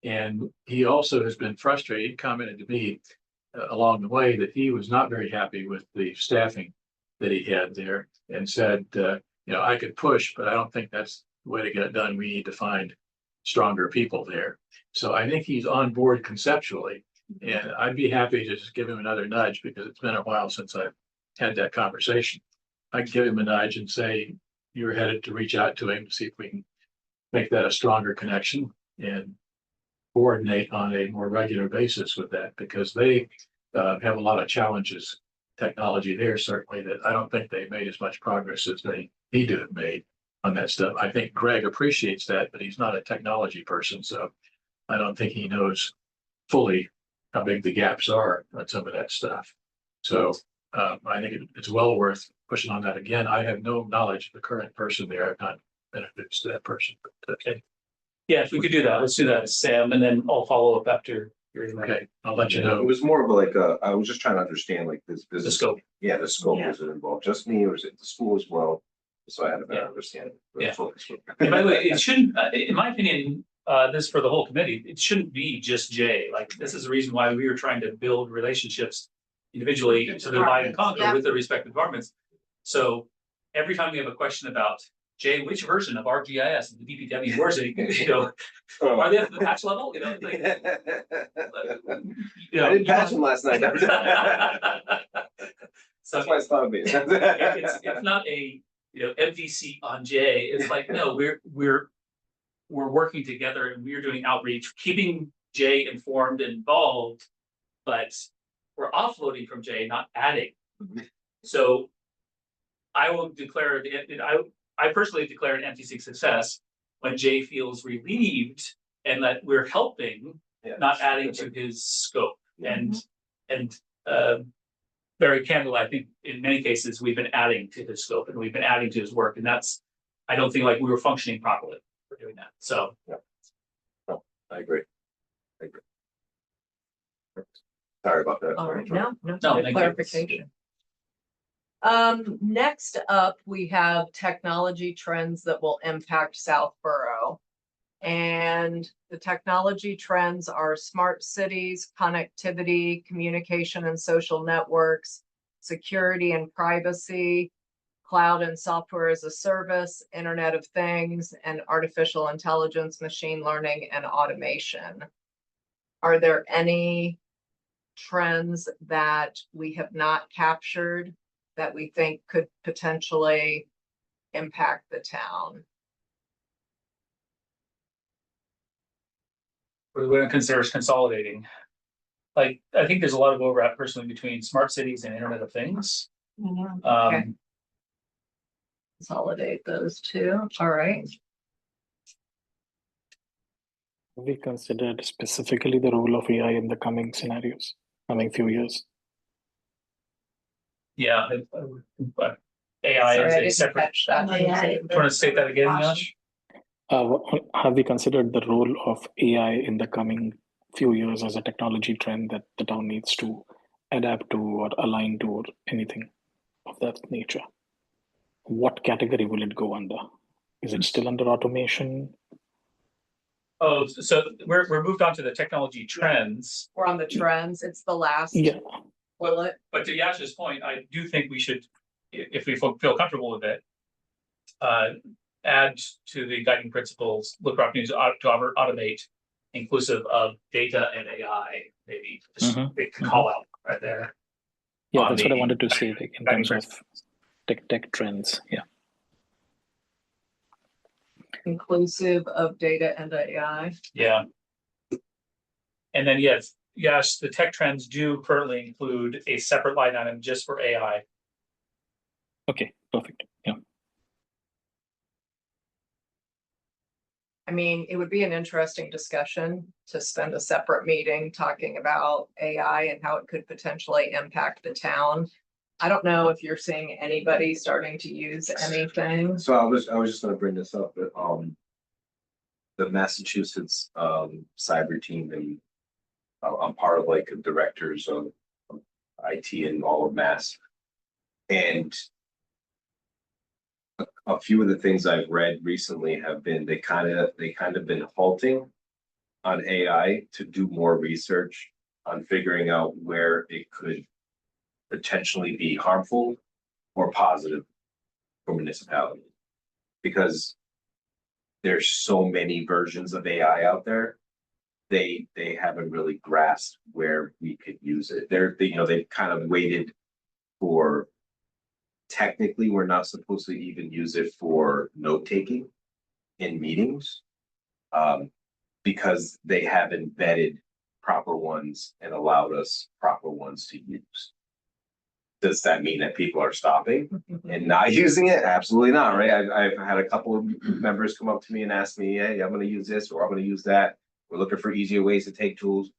And he also has been frustrated, he commented to me along the way that he was not very happy with the staffing that he had there and said, I could push, but I don't think that's the way to get it done. We need to find stronger people there. So I think he's on board conceptually, and I'd be happy to just give him another nudge because it's been a while since I've had that conversation. I'd give him a nudge and say, you're headed to reach out to him to see if we can make that a stronger connection and coordinate on a more regular basis with that, because they have a lot of challenges, technology there certainly, that I don't think they made as much progress as they need to have made on that stuff. I think Greg appreciates that, but he's not a technology person, so I don't think he knows fully how big the gaps are on some of that stuff. So I think it's well worth pushing on that again. I have no knowledge of the current person there. I've not been introduced to that person. But, Okay. Yeah, if we could do that, let's do that, Sam, and then I'll follow up after your email. okay, I'll let you it know. was more of like I was just trying to understand like this. The scope. Yeah, the scope, Yeah. is it involved just me or is it the school as well? So I had a better Yeah. understanding. Yeah. And by the way, it shouldn't, in my opinion, this for the whole committee, it shouldn't be just Jay. Like, this is the reason why we were trying to build relationships individually to divide and conquer Yeah. with the respective departments. So every time we have a question about Jay, which version of ArcGIS and the DPW version, you know, are they at the patch level? You know, like, you know, I didn't patch him last night. So That's why it's fun me. it's not a, you know, MVC on Jay. It's like, no, we're working together and we're doing outreach, keeping Jay informed and involved, but we're offloading from Jay, not adding. So I will declare I personally declare an MTC success when Jay feels relieved and that we're helping, not adding to his scope. And very candidly, I think in many cases we've been adding to his scope and we've been adding to his work, and that's, I don't think like we were functioning properly for doing that. So I agree. Sorry about that. All right, no, No, good thank you. clarification. Next up, we have technology trends that will impact Southborough. And the technology trends are smart cities, connectivity, communication and social networks, security and privacy, cloud and software as a service, Internet of Things, and artificial intelligence, machine learning, and automation. Are there any trends that we have not captured that we think could potentially impact the town? we're going to consider consolidating. Like, I think there's a lot of overlap personally between smart cities and Internet of Things. Okay. Consolidate those two, all right. Have we considered specifically the role of AI in the coming scenarios, coming few years? Yeah, AI Sorry, I is a didn't separate. catch that. Do you want to say that again, Yash? Have we considered the role of AI in the coming few years as a technology trend that the town needs to adapt to or align to or anything of that nature? What category will it go under? Is it still under automation? Oh, so we're moved on to the technology trends. We're on the trends, it's the last Yeah, bullet. But to Yash's point, I do think we should, if we feel comfortable with it, add to the guiding principles, look for opportunities to automate, inclusive of data and AI, maybe just big call out right there. yeah, that's what I wanted to say, like in terms of tech trends. Yeah. Inclusive of data and AI. Yeah. And then yes, the tech trends do currently include a separate line item just for AI. Okay, perfect. Yeah. I mean, it would be an interesting discussion to spend a separate meeting talking about AI and how it could potentially impact the town. I don't know if you're seeing anybody starting to use anything. So I was just gonna bring this up, but the Massachusetts cyber team, and I'm part of like the directors of IT and all of Mass. And a few of the things I've read recently have been they kind of been halting on AI to do more research on figuring out where it could potentially be harmful or positive for municipality. Because there's so many versions of AI out there, they haven't really grasped where we could use it. They've kind of waited for, technically, we're not supposed to even use it for note taking in meetings, because they haven't vetted proper ones and allowed us proper ones to use. Does that mean that people are stopping and not using it? Absolutely not, right? I've had a couple of members come up to me and ask me, hey, I'm gonna use this or I'm gonna use that. We're looking for easier ways to take tools.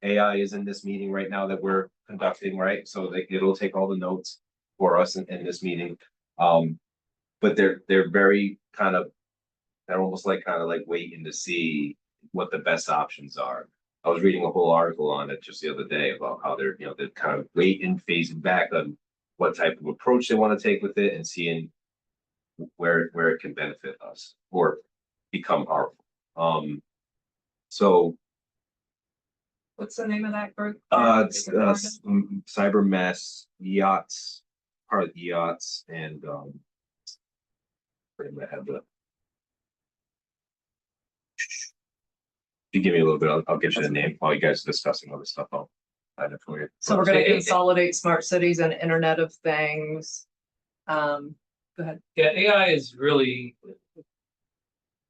AI is in this meeting right now that we're conducting, right? So it'll take all the notes for us in this meeting. But they're very they're almost like waiting to see what the best options are. I was reading a whole article on it just the other day about how they're kind of waiting, phasing back on what type of approach they want to take with it and seeing where it can benefit us or become harmful. So What's the name of that group? it's Cyber Mass Yachts, part of Yachts, and If you give me a little bit, I'll get you the name while you guys are discussing all this stuff. I'll find it for you. So we're gonna It- it- consolidate smart cities and Internet of Things. Go ahead. Yeah, AI is really,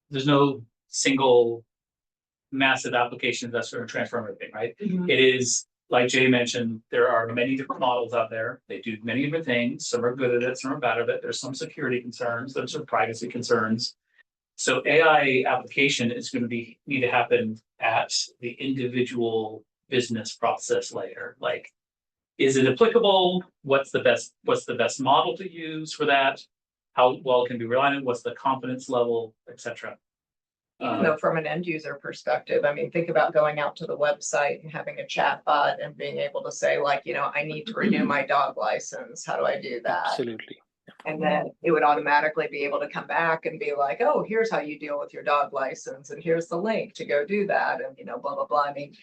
there's no single massive application that's going to transform everything, right? It is, like Jay mentioned, there are many different models out there. They do many different things. Some are good at it, some are bad at it. There's some security concerns, there's some privacy concerns. So AI application is going to need to happen at the individual business process layer. Like, is it applicable? What's the best model to use for that? How well it can be relied on? What's the confidence level, etc. Even though from an end user perspective, I mean, think about going out to the website and having a chat bot and being able to say like, you know, I need to renew my dog license. How do I do that? Absolutely. And then it would automatically be able to come back and be like, oh, here's how you deal with your dog license and here's the link to go do that. And, you know, blah, blah, blah. I mean,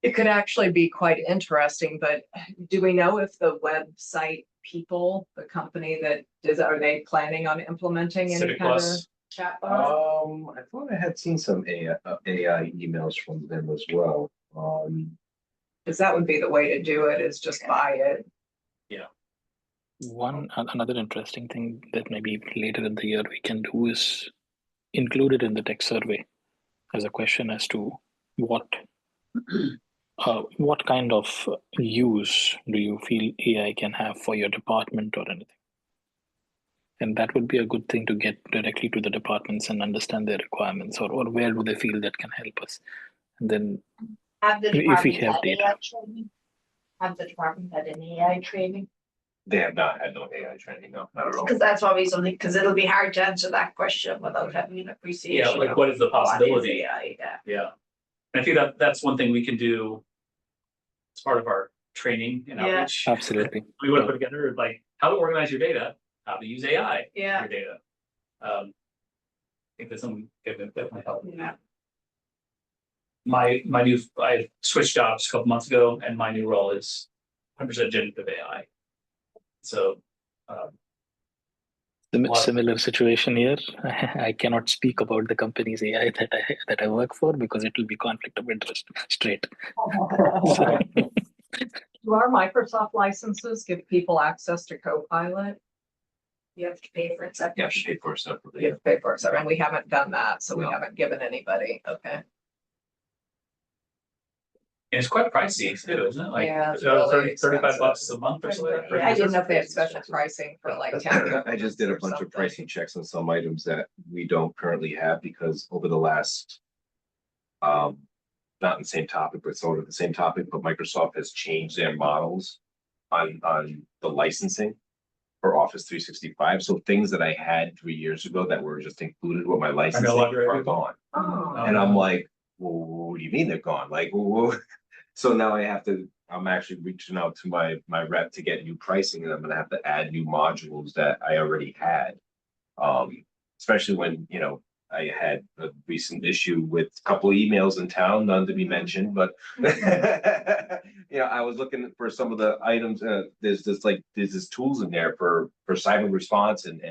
it could actually be quite interesting, but do we know if the website people, the company that is, are they planning on implementing any Civic kind of Plus. chatbot? I thought I had seen some AI emails from them as well. Because that would be the way to do it, is just buy it. Another interesting thing that maybe later in the year we can do is include it in the tech survey as a question as to what kind of use do you feel AI can have for your department or anything? And that would be a good thing to get directly to the departments and understand their requirements, or where do they feel that can help us. And then Have the if we department have had data. AI training? Have the department had any AI training? They have not had no AI training, no, not at all. Because that's probably something, because it'll be hard to answer that question without having an appreciation. Yeah, like of what is the what is possibility? AI, yeah. Yeah. And I think that's one thing we can do as part of our training and Yeah. outreach. Absolutely. We want to put together like how to organize your data, how to use AI in Yeah. your data. I think that's something that might help. Yeah. I switched jobs a couple months ago, and my new role is 100% generative AI. So, Similar situation here. I cannot speak about the company's AI that I work for because it will be conflict of interest straight. So, Do our Microsoft licenses give people access to Copilot? You have to pay for it Yeah, separately. she paid for it separately. You have to pay for it, so, and we haven't done that, so we No. haven't given anybody, okay. and it's quite pricey too, isn't it? Like Yeah, it's it's about really 35 expensive. bucks a month or something. Yeah, I didn't know if they had special pricing for like town. I just did a governments or bunch of something. pricing checks on some items that we don't currently have because over the last, not in the same topic, but sort of the same topic, but Microsoft has changed their models on the licensing for Office 365. So things that I had 3 years ago that were just included with my licensing longer are gone. Oh. And I'm like, well, what do you mean they're gone? Like, well, so now I'm actually reaching out to my rep to get new pricing, and I'm gonna have to add new modules that I already had. Especially when, you know, I had a recent issue with a couple of emails in town, none to be mentioned, but you know, I was looking for some of the items, there's this tools in there for cyber response and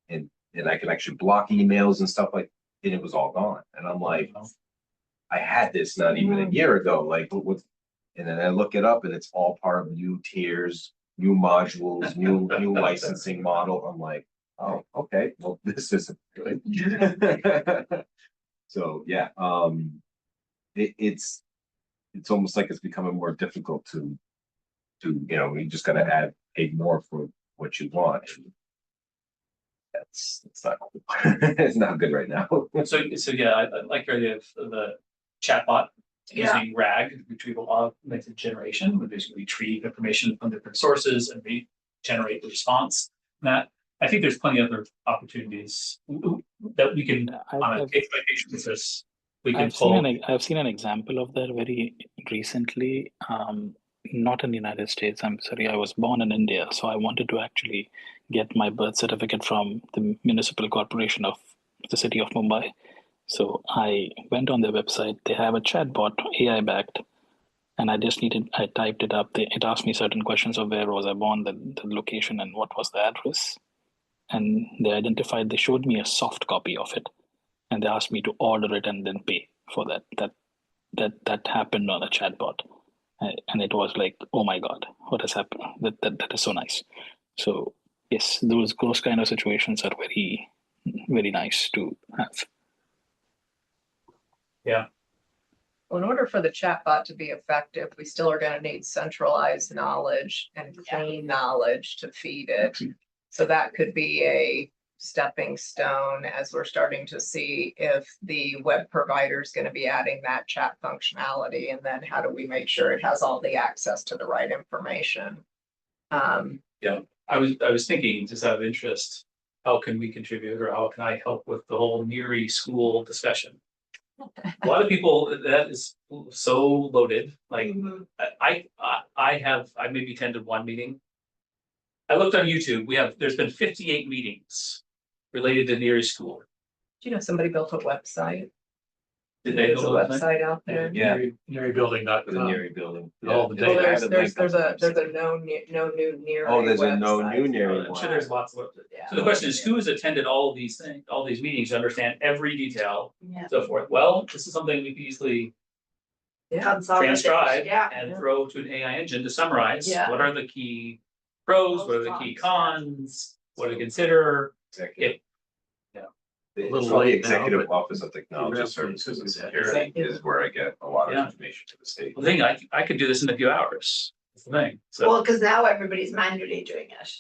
I can actually block emails and stuff like, and it was all gone. And I'm like, I had this not even a year ago, like what, and then I look it up and it's all part of new tiers, new modules, new licensing model. I'm like, oh, okay, well, this isn't good. So yeah, it's almost like it's becoming more difficult to you know, you just gotta pay more for what you want. It's not cool. It's not good right now. So yeah, I like your idea of the chatbot Yeah. using RAG, retrieval augmented generation, where basically retrieve information from different sources and generate the response. And that I think there's plenty of other opportunities that we can on a case by case basis. We can pull. I've seen an example of that very recently. Not in the United States. I'm sorry, I was born in India, so I wanted to actually get my birth certificate from the Municipal Corporation of the city of Mumbai. So I went on their website. They have a chatbot, AI backed, and I typed it up. It asked me certain questions of where was I born, the location, and what was the address. and they showed me a soft copy of it, and they asked me to order it and then pay for that. That happened on a chatbot, and it was like, oh my god, what has happened? That is so nice. So yes, those kind of situations are very, very nice to have. Well, in order for the chatbot to be effective, we still are gonna need centralized knowledge and clean knowledge to feed it. So that could be a stepping stone as we're starting to see if the web provider is gonna be adding that chat functionality, and then how do we make sure it has all the access to the right information? I was thinking, just out of interest, how can we contribute, or how can I help with the whole Neary school discussion? A lot of people, that is so loaded, like, I maybe attended one meeting. I looked on YouTube, there's been 58 meetings related to Neary School. Do you know somebody built a website? Did they There's a build a website? website out there. Yeah. Nearybuilding.com. For the Neary building. All the Yeah, Well, data. I had there's a link a on the website. no new near. Oh, there's a no new Neary I'm one. sure there's lots of. Yeah. So the question is, who has attended all of these things, all these meetings to understand every detail, Yeah. so forth? Well, this is something we can easily Consolidate, transcribe yeah. and throw to an AI engine to summarize. Yeah. What are the key pros? What are the key cons? What to consider? Executive. A little It's from the late now, Executive but Office of Technology reference Services to and that. Security is where I get a lot of Yeah. information to the state. The thing, I could do this in a few hours. That's the thing. So Well, because now everybody's manually doing it.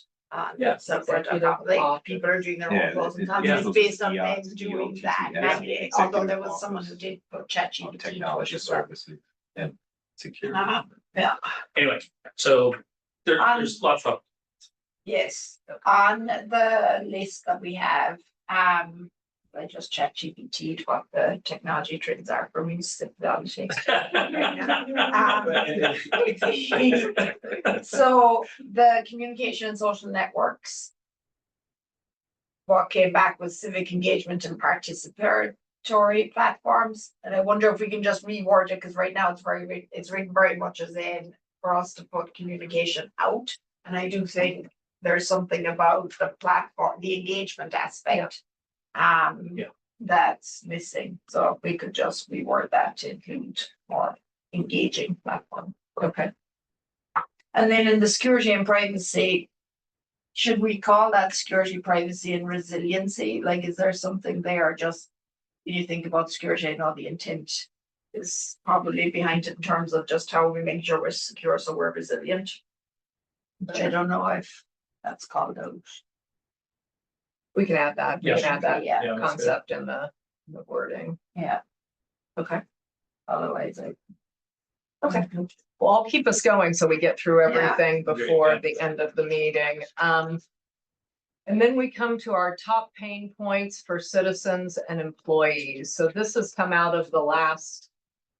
Yeah, Separate, like, people are doing their Yeah, own pros and it- cons, yeah. it's based on Yeah. things doing that Yeah. manually, although there was Executive someone who Office did put Of ChatGPT. Technology Services and Security. Yeah, anyway, so there's lots of. Yes, on the list that we have, I just checked GPT what the technology trends are for municipality. So the communication and social networks. What came back was civic engagement and participatory platforms, and I wonder if we can just reword it, because right now it's written very much as in for us to put communication out. And I do think there's something about the platform, the engagement aspect. That's missing, so if we could just reword that to include more engaging platform. Okay. And then in the security and privacy, should we call that security, privacy and resiliency? Like, is there something there? Just when you think about security, I know the intent is probably behind it in terms of just how we make sure we're secure, so we're resilient. Which I don't know if that's called out. We can add that, we Yeah. can add that Yeah. Yeah, that's good. concept in the wording. Yeah, Okay. otherwise I. Okay. Well, I'll keep us going so we get through Yeah. everything Great, before yeah. the end of the meeting. And then we come to our top pain points for citizens and employees. So this has come out of the last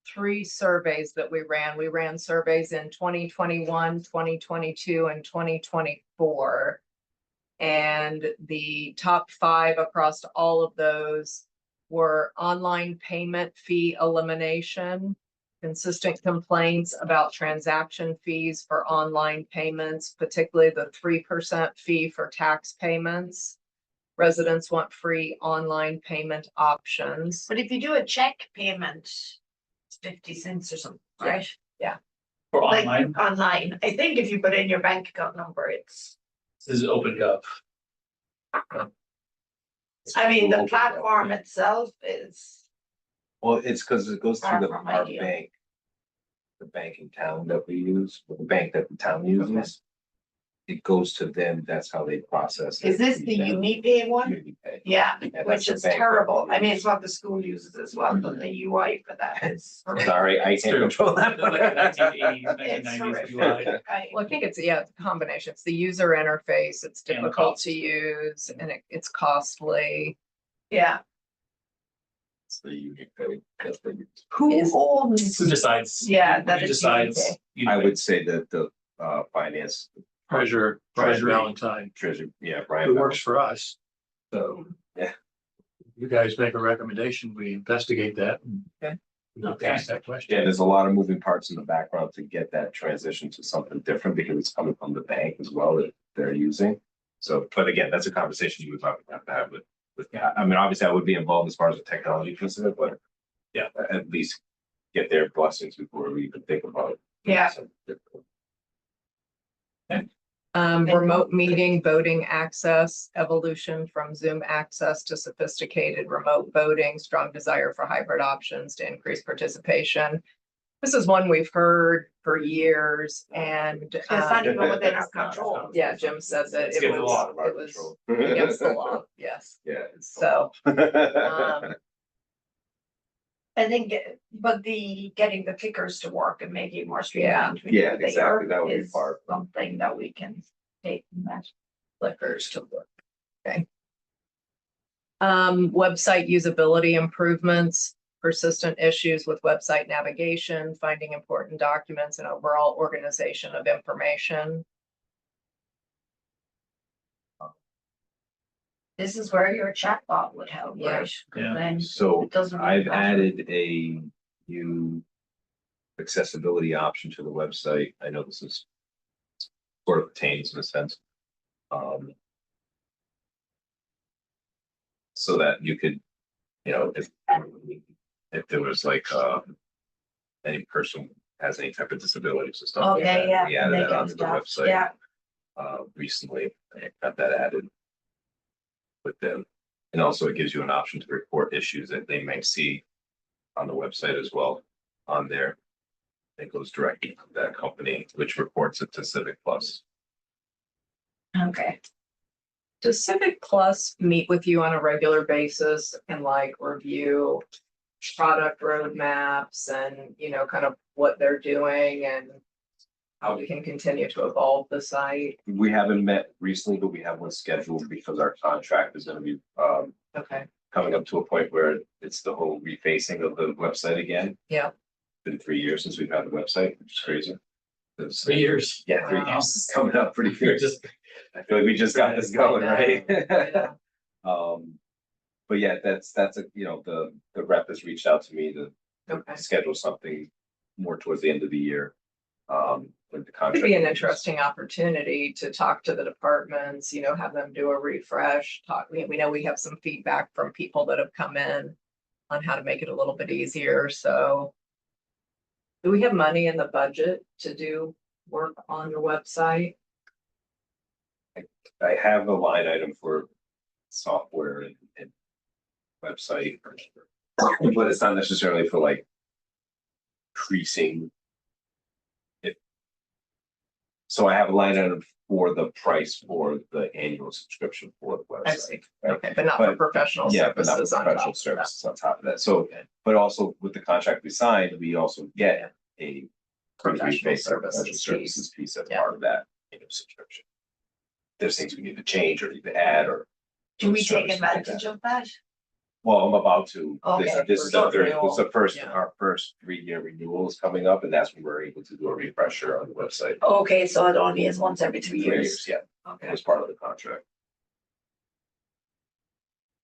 3 surveys that we ran. We ran surveys in 2021, 2022, and 2024. And the top 5 across all of those were online payment fee elimination, consistent complaints about transaction fees for online payments, particularly the 3% fee for tax payments. Residents want free online payment options. but if you do a check payment, it's 50 cents or something, right? For Like online, online, I think if you put in your bank account number, it's, this is opened up. I mean, the Open up, platform yeah. itself is. Well, it's because it goes through Far from our ideal. bank. The bank in town that we use, the bank that the town uses. It goes to them, that's how they process it. Is this the UniPay one? UniPay. Yeah, that's which the is bank. terrible. I mean, it's what the school uses as well, but the UI for that is. Sorry, I can't control that. Like a 1980s, It's 1990s horrific. UI. Well, I think it's, it's a combination. It's the user interface, it's And the difficult cost. to use, and it's costly. Yeah, It's the UniPay. That's the- who Is- owns? Who decides? Yeah, that Who is decides? UniPay. I would say that the finance Treasurer, Brian Treasury. Valentine, treasurer, yeah, Brian. who works for us. So, You guys make a recommendation, we investigate that. Okay. We'll ask that question. yeah, there's a lot of moving parts in the background to get that transition to something different because it's coming from the bank as well that they're using. So, but again, that's a conversation you would probably have to have with, I mean, obviously I would be involved as far as the technology piece of it, but. Yeah. At least get their blessings before we even think about it. Yeah. Remote meeting, voting access, evolution from Zoom access to sophisticated remote voting, strong desire for hybrid options to increase participation. This is one we've heard for years and. It's not even within our control. Yeah, Jim said that It's it against the law, was, our it was control. against the law, yes. Yeah. it's the So, law. I think, but getting the pickers to work and making it more streamlined. Yeah, exactly. That would be is part. something that we can take from that. clickers to work. Okay. Website usability improvements, persistent issues with website navigation, finding important documents and overall organization of information. This is where your chatbot would help, Yeah. right? 'Cause Yeah. then So it doesn't really I've matter. added a new accessibility option to the website. I know this is sort of pertains in a sense. So that you could, if there was like, any person has any type of disabilities or stuff like Okay, that, yeah. we added they that can onto the stuff, website. Yeah, Recently, I got that added with them. And also it gives you an option to report issues that they may see on the website as well on there. It goes directly to that company, which reports it to Civic Plus. okay. Does Civic Plus meet with you on a regular basis and like review product roadmaps and, kind of what they're doing and how we can continue to evolve the site? We haven't met recently, but we have one scheduled because our contract is gonna be Okay, coming up to a point where it's the whole refacing of the website again. yeah. Been 3 years since we've had the website, which is crazy. 3 years. Yeah, 3 years. It's coming up pretty You're quick. just, I feel like we just got this going, right? Yeah. But yeah, that's the rep has reached out to me to Okay. schedule something more towards the end of the year. When the Could contract. be an ends. interesting opportunity to talk to the departments, have them do a refresh, we know we have some feedback from people that have come in on how to make it a little bit easier, so. Do we have money in the budget to do work on your website? I have a line item for software and website, but it's not necessarily for like increasing it. So I have a line item for the price for the annual subscription for the I website. see, right? okay, but not for But- professional Yeah, but not services for on top professional of that. services on top of that. So, but also with the contract we signed, we also get a Professional basic services services piece as Yeah. part of that subscription. There's things we need to change or need to add or. Do we take services like that. advantage of that? Well, I'm about to. Okay. This is First the third, renewal. this is the first, Yeah. our first 3-year renewal is coming up, and that's when we're able to do a refresher on the website. Okay, so it only is once every 3 years. Yeah, Okay. as part of the contract.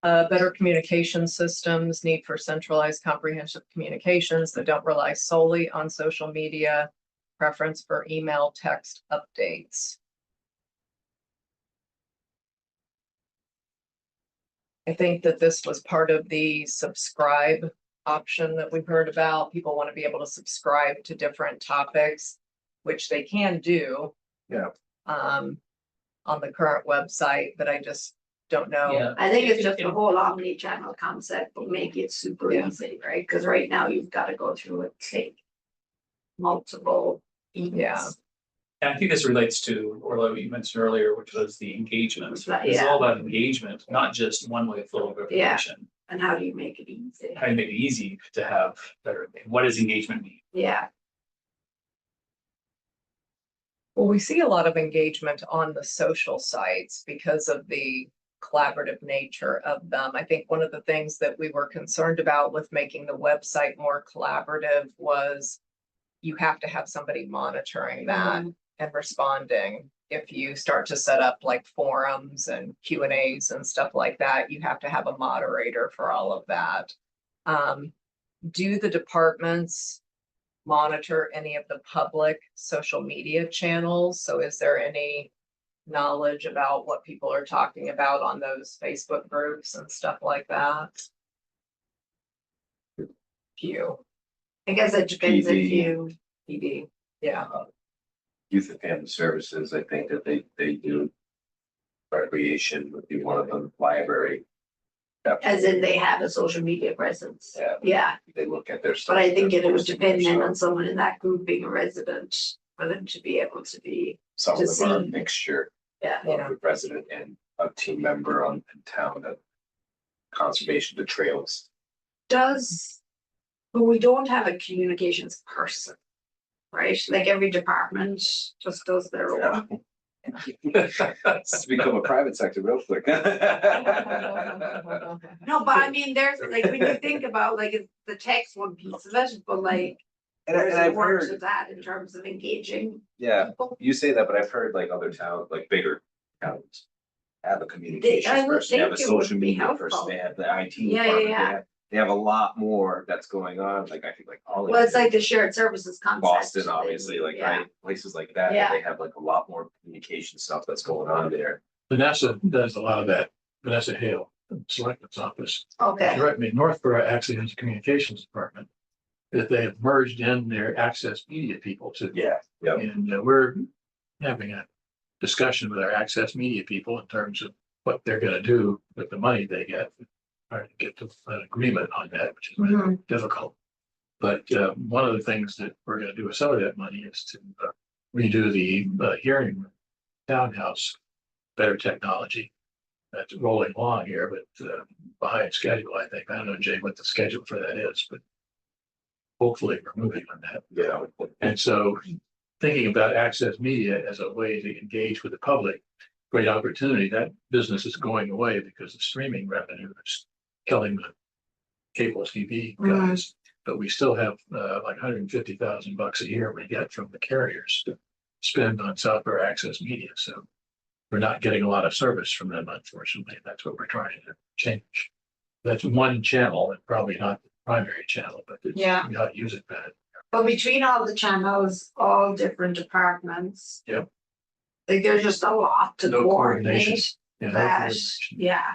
Better communication systems, need for centralized comprehensive communications that don't rely solely on social media, preference for email, text updates. I think that this was part of the subscribe option that we've heard about. People want to be able to subscribe to different topics, which they can do. Yeah. On the current website, but I just don't know. yeah. I think it's just the whole omni-channel concept will make it super Yeah. easy, right? Because right now you've got to go through and take multiple emails. Yeah. And I think this relates to, or what you mentioned earlier, which was the engagement. It's Yeah. all about engagement, not just one way flow of information. And how do you make it easy? How do you make it easy to have better, what does engagement mean? Yeah, Well, we see a lot of engagement on the social sites because of the collaborative nature of them. I think one of the things that we were concerned about with making the website more collaborative was you have to have somebody monitoring that and responding. If you start to set up like forums and Q&As and stuff like that, you have to have a moderator for all of that. Do the departments monitor any of the public social media channels? So is there any knowledge about what people are talking about on those Facebook groups and stuff like that? Few, I guess it depends if PD. you, PD, yeah. Youth and Family Services, I think that they do. Recreation would be one of them, library. as in they have a social media presence. Yeah. Yeah, They look at their stuff. but I think it would posting their depend then stuff. on someone in that group being a resident for them to be able to be, Some to of them are a see. mixture yeah. Yeah. of a resident and a team member on in town that conservation, the trails. But we don't have a communications person, right? Like every department just does their own. It's become a private sector real quick. No, but I mean, there's like, when you think about like it's the text one piece of it, but like. And There's I've more to heard, that in terms of engaging. yeah, people. you say that, but I've heard like other towns, like bigger towns. Have a I communications would person, they have a think it would social be media helpful. person, they have the IT Yeah, department, yeah. they have a lot more that's going on, like I think like all. Well, it's like the shared services concept. Boston, obviously, like, Yeah. right, places like that, Yeah. they have like a lot more communication stuff that's going on there. Vanessa does a lot of that. Vanessa Hale, Selectman's office. Okay, Right, I mean, Northborough actually has a communications department that they have merged in their access media people to. Yeah, yeah. And we're having a discussion with our access media people in terms of what they're gonna do with the money they get. Trying to get to an agreement on that, which is Mhm. difficult. But one of the things that we're gonna do with some of that money is to redo the hearing room townhouse, better technology. That's rolling along here, but behind schedule, I think. I don't know, Jay, what the schedule for that is, but hopefully we're moving on that. Yeah. And so thinking about access media as a way to engage with the public, great opportunity. That business is going away because the streaming revenue is killing the cable TV guys. But we still have like $150,000 a year we get from the carriers to spend on software access media. So we're not getting a lot of service from them, unfortunately. That's what we're trying to change. That's one channel, and probably not the primary channel, but it's, Yeah. we ought to use it better. but between all the channels, all different departments. Yep. Like there's just a lot to No coordination. coordinate Yeah, no that, coordination. yeah.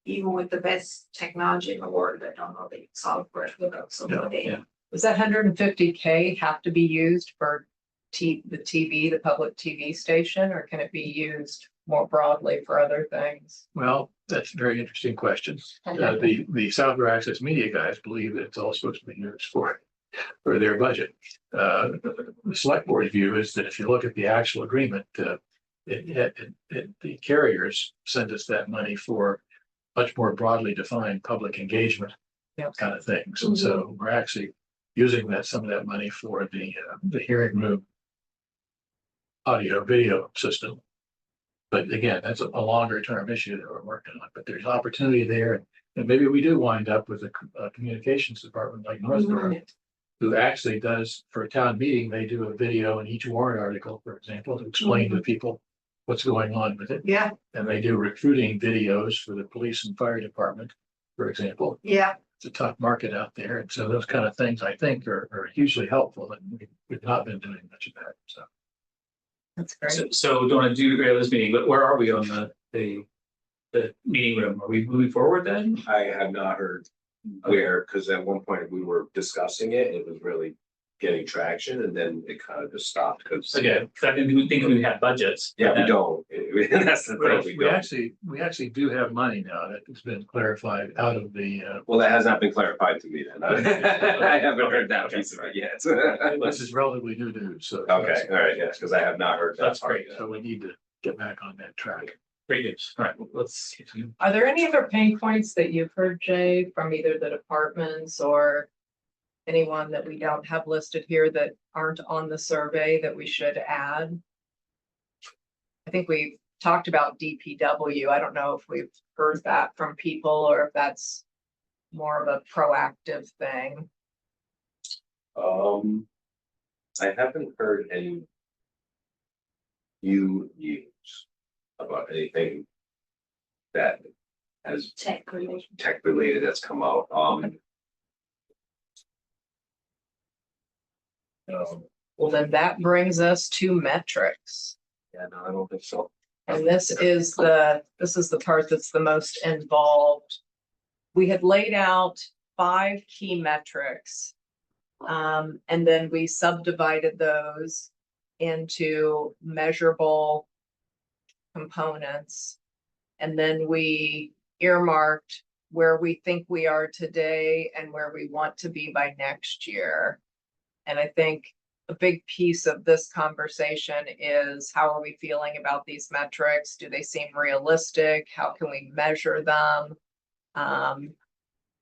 Even with the best technology in the world, I don't know they can solve for it without somebody. yeah. Does that 150K have to be used for the TV, the public TV station, or can it be used more broadly for other things? Well, that's a very interesting question. The software access media guys believe that it's all supposed to be used for their budget. The select board view is that if you look at the actual agreement, the carriers send us that money for much more broadly defined public engagement kind of things. And so we're actually using some of that money for the hearing room audio video system. But again, that's a longer term issue that we're working on, but there's opportunity there. And maybe we do wind up with a communications department like Northborough, who actually does, for a town meeting, they do a video in each warrant article, for example, to explain to people what's going on with it. Yeah, And they do recruiting videos for the police and fire department, for example. yeah, It's a tough market out there. And so those kind of things I think are hugely helpful, and we've not been doing much of that. So That's great. So don't want to do this meeting, but where are we on the meeting room? Are we moving forward then? I have not heard where, because at one point we were discussing it, it was really getting traction, and then it kind of just stopped because. Again, because I didn't think we had budgets. Yeah, we don't. That's the well, thing. we actually do have money now that has been clarified out of the Well, that has not been clarified to me then. I haven't heard that piece of it yet. this is relatively new news. So Okay, all right, yes, because I have not heard that That's part great. yet. so we need to get back on that track. Great news. All right, let's. Are there any other pain points that you've heard, Jay, from either the departments or anyone that we don't have listed here that aren't on the survey that we should add? I think we've talked about DPW. I don't know if we've heard that from people or if that's more of a proactive thing. I haven't heard any news about anything that has tech related. tech related that's come out. Well, then that brings us to metrics. Yeah, no, I don't think so. And this is the part that's the most involved. We had laid out 5 key metrics. And then we subdivided those into measurable components. And then we earmarked where we think we are today and where we want to be by next year. And I think a big piece of this conversation is, how are we feeling about these metrics? Do they seem realistic? How can we measure them?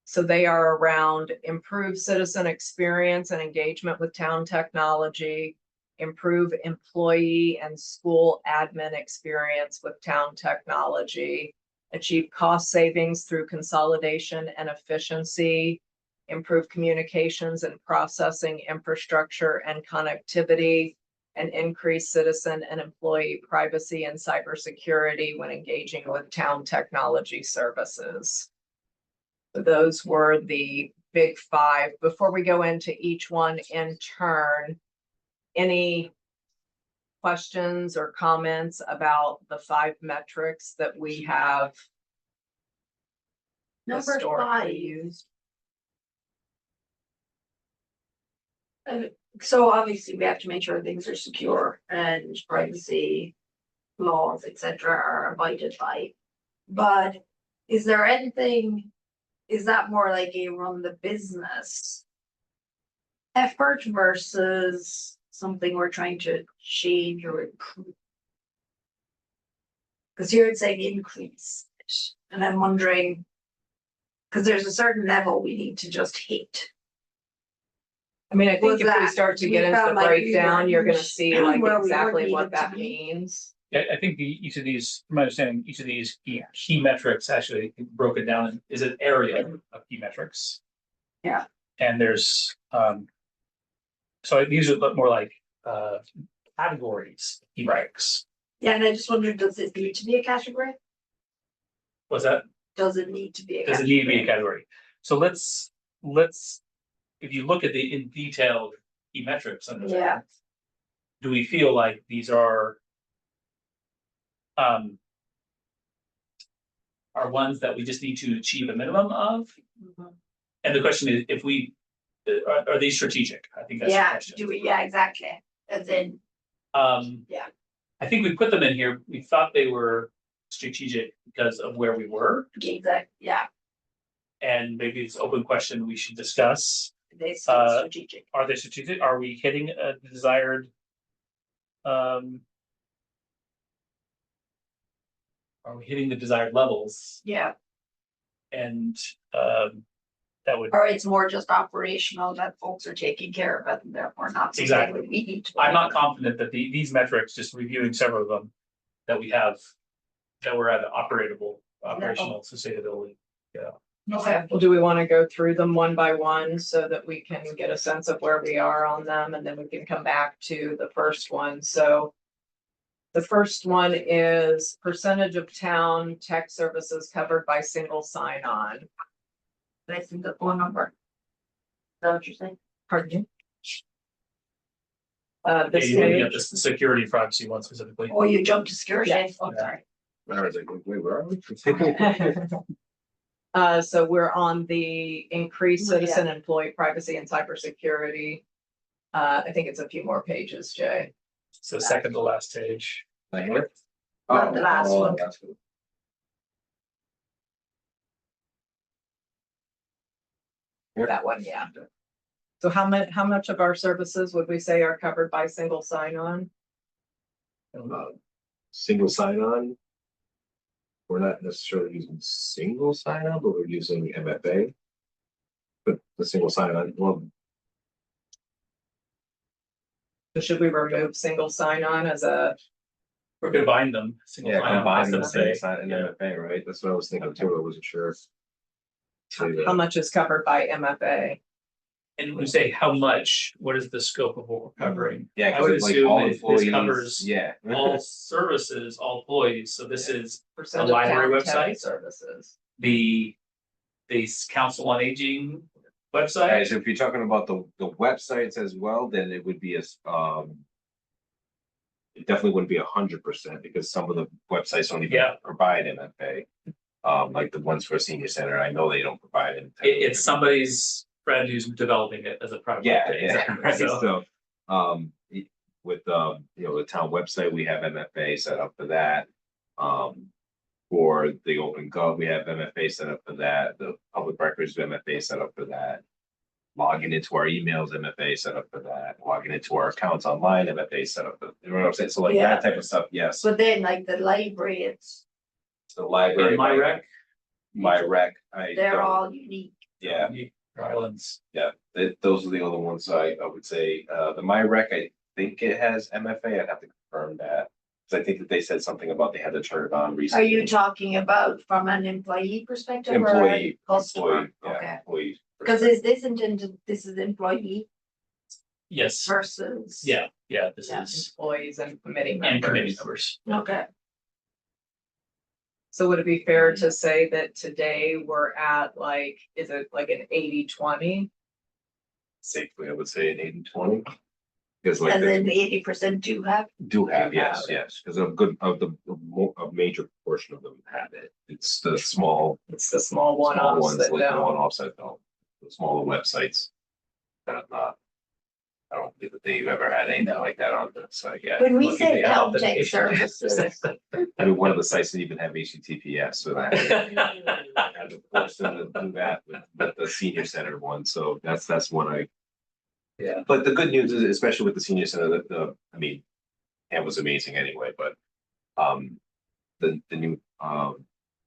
So they are around improve citizen experience and engagement with town technology, improve employee and school admin experience with town technology, achieve cost savings through consolidation and efficiency, improve communications and processing infrastructure and connectivity, and increase citizen and employee privacy and cybersecurity when engaging with town technology services. Those were the big 5. Before we go into each one in turn, any questions or comments about the 5 metrics that we have Number historically 5. used? So obviously we have to make sure things are secure and privacy laws, etc., are abided by. But is there anything, is that more like a run the business effort versus something we're trying to change or improve? Because here it's saying increase it, and I'm wondering, because there's a certain level we need to just hit. I mean, I Was think if we that- start to we get into felt the like we breakdown, you're gonna weren't see like where we exactly what needed to that be. means. Yeah, I think each of these, from my understanding, each of these key metrics actually broken down is an area of key metrics. Yeah. And there's, so these are more like, categories, key metrics. Yeah, and I just wondered, does it need to be a category? Was that, Does it need to be a does it category? need to be a category? So let's, if you look at the in detailed key metrics under Yeah. that, do we feel like these are ones that we just need to achieve a minimum of? Mhm. And the question is, if we, are these strategic? I think that's the Yeah, question. do we, yeah, exactly, as in, Yeah. I think we put them in here, we thought they were strategic because of where we were, exact, yeah, and maybe it's an open question we should discuss. they seem strategic. Are they strategic? Are we hitting a desired? Are we hitting the desired levels? Yeah, And that would, or it's more just operational that folks are taking care of it and therefore not. something Exactly. that we need to. I'm not confident that these metrics, just reviewing several of them, that we have, that we're at operational sustainability. Okay, Well, do we want to go through them one by one so that we can get a sense of where we are on them, and then we can come back to the first one? So the first one is percentage of town tech services covered by single sign-on. I think the phone number. Is that what you're saying? Pardon me? Yeah, This you're looking at page, the security and privacy one specifically. Oh, you jumped to security? Yeah. Oh, sorry. I was like, wait, where are we? so we're on the increased Yeah. citizen employee privacy and cybersecurity. I think it's a few more pages, Jay. So second to last page. Like here? Not the last one. That's good. That one, yeah. So how much of our services would we say are covered by single sign-on? Single sign-on. We're not necessarily using single sign-on, but we're using MFA. But the single sign-on, well, So should we remove single sign-on as a, We're combine them. single yeah, sign-on, combining the SMSA. single sign and Yeah. MFA, right? That's what I was thinking too, I wasn't sure. So, how much is covered by MFA? And when you say how much, what is the scope of what we're covering? yeah, I would because like assume all that this employees, covers yeah. all services, all employees, so this is Percent of library town tech website? services. the Council on Aging Alright, website. so if you're talking about the websites as well, then it would be it definitely wouldn't be 100% because some of the websites don't even Yeah. provide MFA. Like the ones for senior center, I know they don't provide it. It's somebody's friend who's developing it as a private. Yeah, company, yeah, exactly. right, So, with, the town website, we have MFA set up for that. For the open gov, we have MFA set up for that, the public records MFA set up for that. Logging into our emails, MFA set up for that, logging into our accounts online, MFA set up for, you know what I'm saying, so like Yeah. that type of stuff, yes. But then like the library, it's, The library. and my rec, My rec, they're don't- all unique. Yeah, Islands. those are the only ones I would say, the my rec, I think it has MFA, I'd have to confirm that. Cause I think that they said something about they had to turn it on Are recently. you talking about from an employee perspective or Employee, a customer? employee, yeah, Okay, employee. because is this intended, this is employee Yes, versus? yeah, this Yeah. is, Employees and committee and committee members. members. Okay, So would it be fair to say that today we're at like, is it like an 80-20? Safely, I would say an 80-20. Because like and they then 80% do have, do have, do yes, have. yes, because a good of a major portion of them have it. It's the small It's the small small one-offs ones, that like the don't. one-offs that don't, the smaller websites. That I don't think that they've ever had anything like that on the site yet. when we Lucky say they have town tech authentication. services. I mean, one of the sites didn't even have HTTPS, so I had to force them to do that with the senior center one, so that's one I. Yeah. But the good news is, especially with the senior center, that I mean, it was amazing anyway, but the new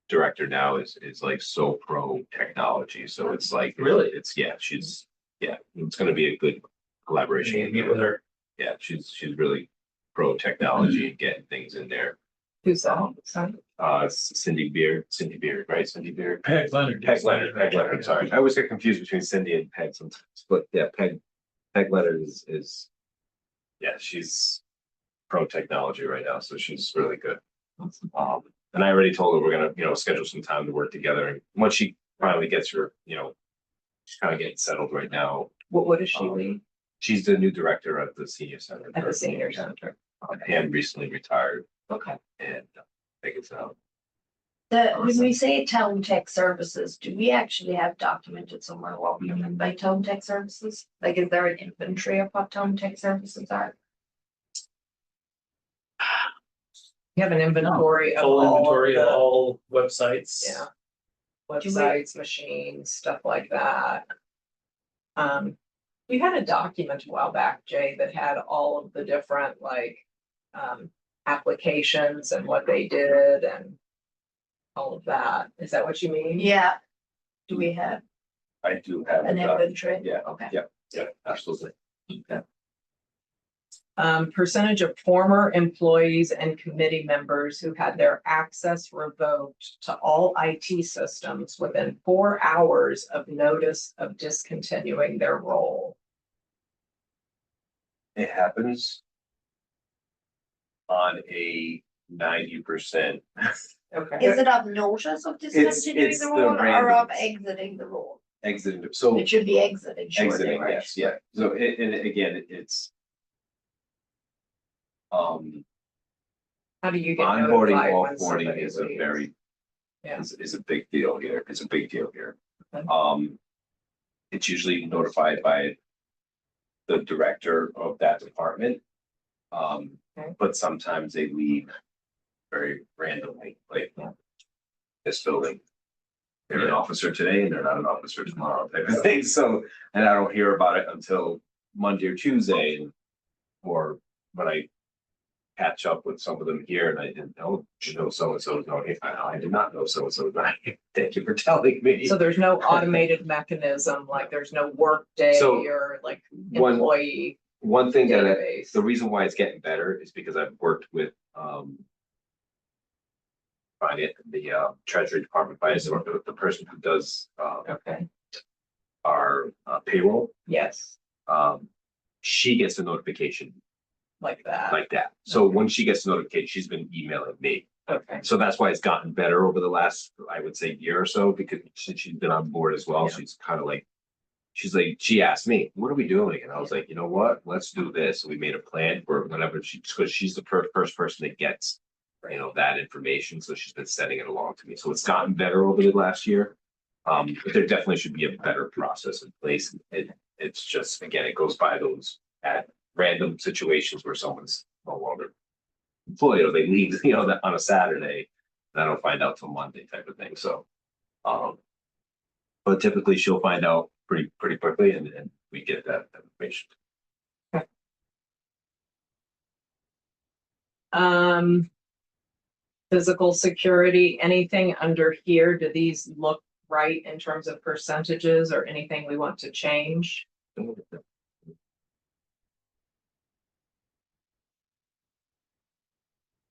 director now is like so pro technology, so it's like Really? it's it's gonna be a good collaboration. Meet with her. Yeah, she's really pro technology and getting things in there. Who's that? Cindy Beard, right? Cindy Beard. Peg Leonard. Peg Leonard, sorry. I always get confused between Cindy and Peg sometimes, but yeah, Peg Leonard is, yeah, she's pro technology right now, so she's really good. And I already told her we're gonna, schedule some time to work together, and once she finally gets her, she's kind of getting settled right now. What does she lead? She's the new director of the senior center. At the senior center. And recently retired, Okay. and I think it's out. When we say town tech services, do we actually have documented somewhere what we mean by town tech services? Like, is there an inventory of what town tech services are? You have an inventory of Full all inventory of the, all websites. yeah. Do we- Websites, machines, stuff like that. We had a document a while back, Jay, that had all of the different applications and what they did and all of that. Is that what you mean? Yeah. Do we have I do have. an it, inventory? yeah, Okay. yeah, absolutely. Percentage of former employees and committee members who had their access revoked to all IT systems within 4 hours of notice of discontinuing their role. It happens on a 90%. Okay. Is it of notice of discontinuing it's the the role or of randomness. exiting the role? Exiting, so It should be exiting, surely, exiting, right? yes, yeah, so and again, it's. How do you get Onboarding, notified when offboarding somebody is a leaves? very. Yeah. Is a big deal here, it's a big deal here. Okay. It's usually notified by. The director of that department. Okay. But sometimes they leave very randomly, like. Yeah. This building. They're an officer today and they're not an officer tomorrow type of thing, so, and I don't hear about it until Monday or Tuesday. Or when I catch up with some of them here and I didn't know, so-and-so is not here, I did not know so-and-so is not here, thank you for telling me. So there's no automated mechanism, like there's no work day So, or like One, employee one thing that, database. the reason why it's getting better is because I've worked with, finance, the treasury department, finance, the person who does, Okay, our payroll, yes, she gets a notification like that. like that. So when she gets a notification, she's been emailing me. Okay, So that's why it's gotten better over the last, I would say, year or so, because since she's been on board as well, Yeah. she's kind of like, she's like, she asked me, what are we doing? And I was like, you know what, let's do this. We made a plan for whenever because she's the first person that gets, you know, that information. So she's been sending it along to me. So it's gotten better over the last year. But there definitely should be a better process in place. It's just, again, it goes by those at random situations where someone's no longer employed or they leave, you know, that on a Saturday. And I don't find out till Monday type of thing. So, but typically she'll find out pretty quickly and we get that information. Physical security, anything under here, do these look right in terms of percentages or anything we want to change?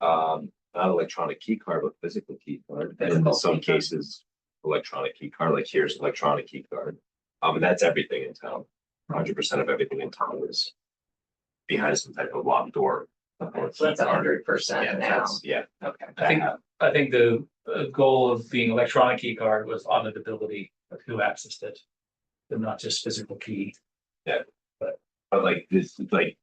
Not electronic key card, but physical key card. And in Physical some key card. cases, electronic key card, like here's electronic key card. And that's everything in town. 100% of everything in town is behind some type of locked door. Okay, so that's 100% now. Yeah. Okay. I think the goal of being electronic key card was auditability of who accessed it, and not just physical key. But like this, like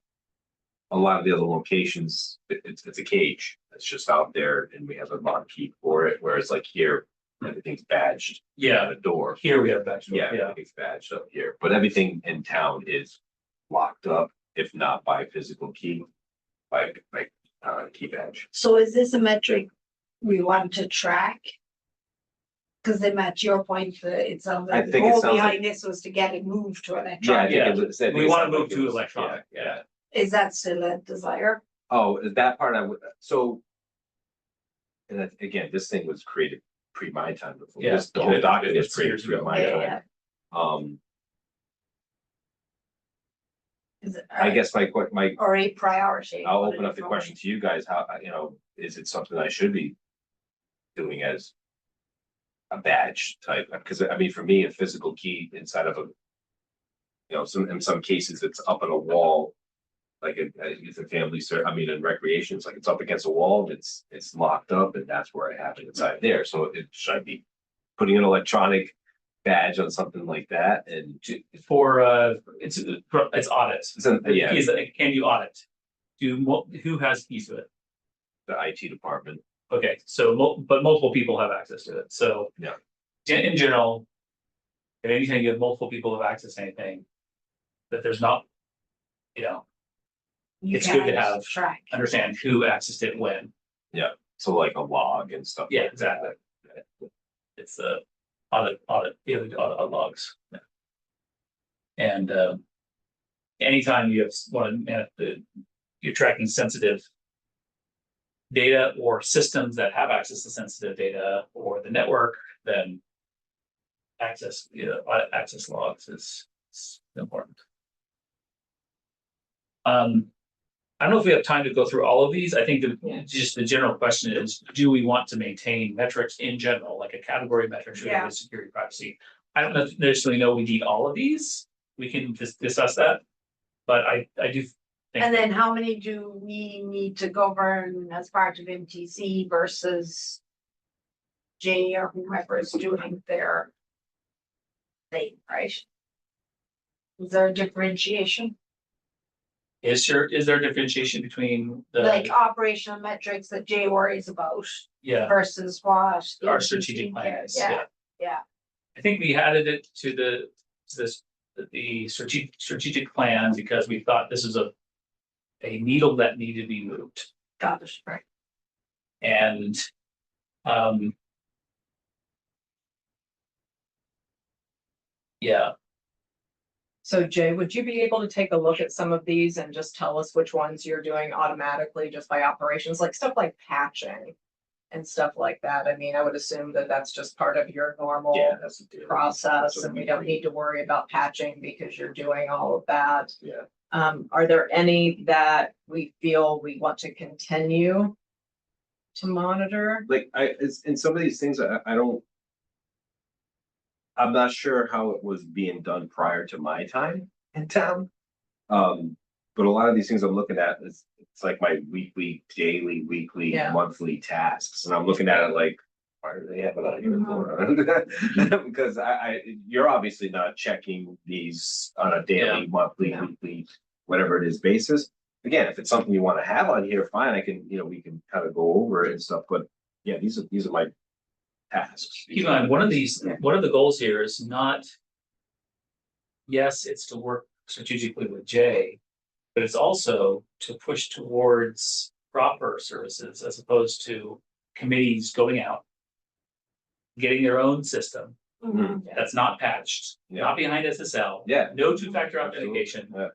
a lot of the other locations, it's a cage. It's just out there and we have a lock key for it. Whereas like here, everything's badged Yeah, on the door. here we have that. Yeah, everything's badged up here, but everything in town is locked up, if not by physical key, by key badge. So is this a metric we want to track? Cause then Matt, to your point, it sounds I like the think it goal sounds behind this was to get it moved to Yeah, I electronic. think Yeah, it was. I think we it wanna sounded move like it to was- electronic, Yeah. yeah. Is that still a desire? Oh, that part I would, so. And that, again, this thing was created pre my time before. Yeah, The whole document was it's created years pre ago. my Yeah, time. Is it, I guess my, or a priority? I'll Put it open up the different question to you guys, how, you know, is it something I should be doing as a badge type? Because I mean, for me, a physical key inside of a, you know, in some cases, it's up on a wall. Like it's a family, I mean, in recreation, it's like it's up against a wall, it's locked up, and that's where I have it inside there. So should I be putting an electronic badge on something like that? And For it's audits. yeah, Can you audit? Who has keys to it? the IT department. Okay, so but multiple people have access to it, so. Yeah. In general. If anything, you have multiple people have access to anything. That there's not. You know, You it's good to can't have- Track. understand who accessed it when. So like a log and stuff. Yeah, like exactly. that. It's audit, audit logs. Yeah. And anytime you have you're tracking sensitive data or systems that have access to sensitive data or the network, then access logs is important. I don't know if we have time to go through all of these. I think just the general question is, do we want to maintain metrics in general, like a category metric related to security privacy? I don't necessarily know we need all of these. We can discuss that. But I do think. And then how many do we need to govern as part of MTC versus J or whomever is doing their thing, right? Is there a differentiation? Is there a differentiation between the Like operational metrics that Jay worries about versus what? our MTC strategic cares? plans? Yeah. I think we added it to the strategic plan because we thought this is a needle that needed to be moved. Got it, right. And yeah, So Jay, would you be able to take a look at some of these and just tell us which ones you're doing automatically just by operations, like stuff like patching and stuff like that? I mean, I would assume that that's just part of your normal Yeah, that's the deal. process and we don't need to worry about patching because you're doing all of that. Yeah. Are there any that we feel we want to continue to monitor? Like it's in some of these things, I don't. I'm not sure how it was being done prior to my time in town. But a lot of these things I'm looking at, it's like my weekly, daily, Yeah. monthly tasks, and I'm looking at it like, why do they have it on here for? Because you're obviously not checking these on a daily, monthly, Yeah. weekly, whatever it is basis. Again, if it's something you want to have on here, fine, I can, we can kind of go over it and stuff, but yeah, these are my tasks. Keep in mind, one of the goals here is not. Yes, it's to work strategically with Jay, but it's also to push towards proper services as opposed to committees going out, getting their own system Mhm. that's not patched, not behind SSL, Yeah. no two-factor authentication, Yeah.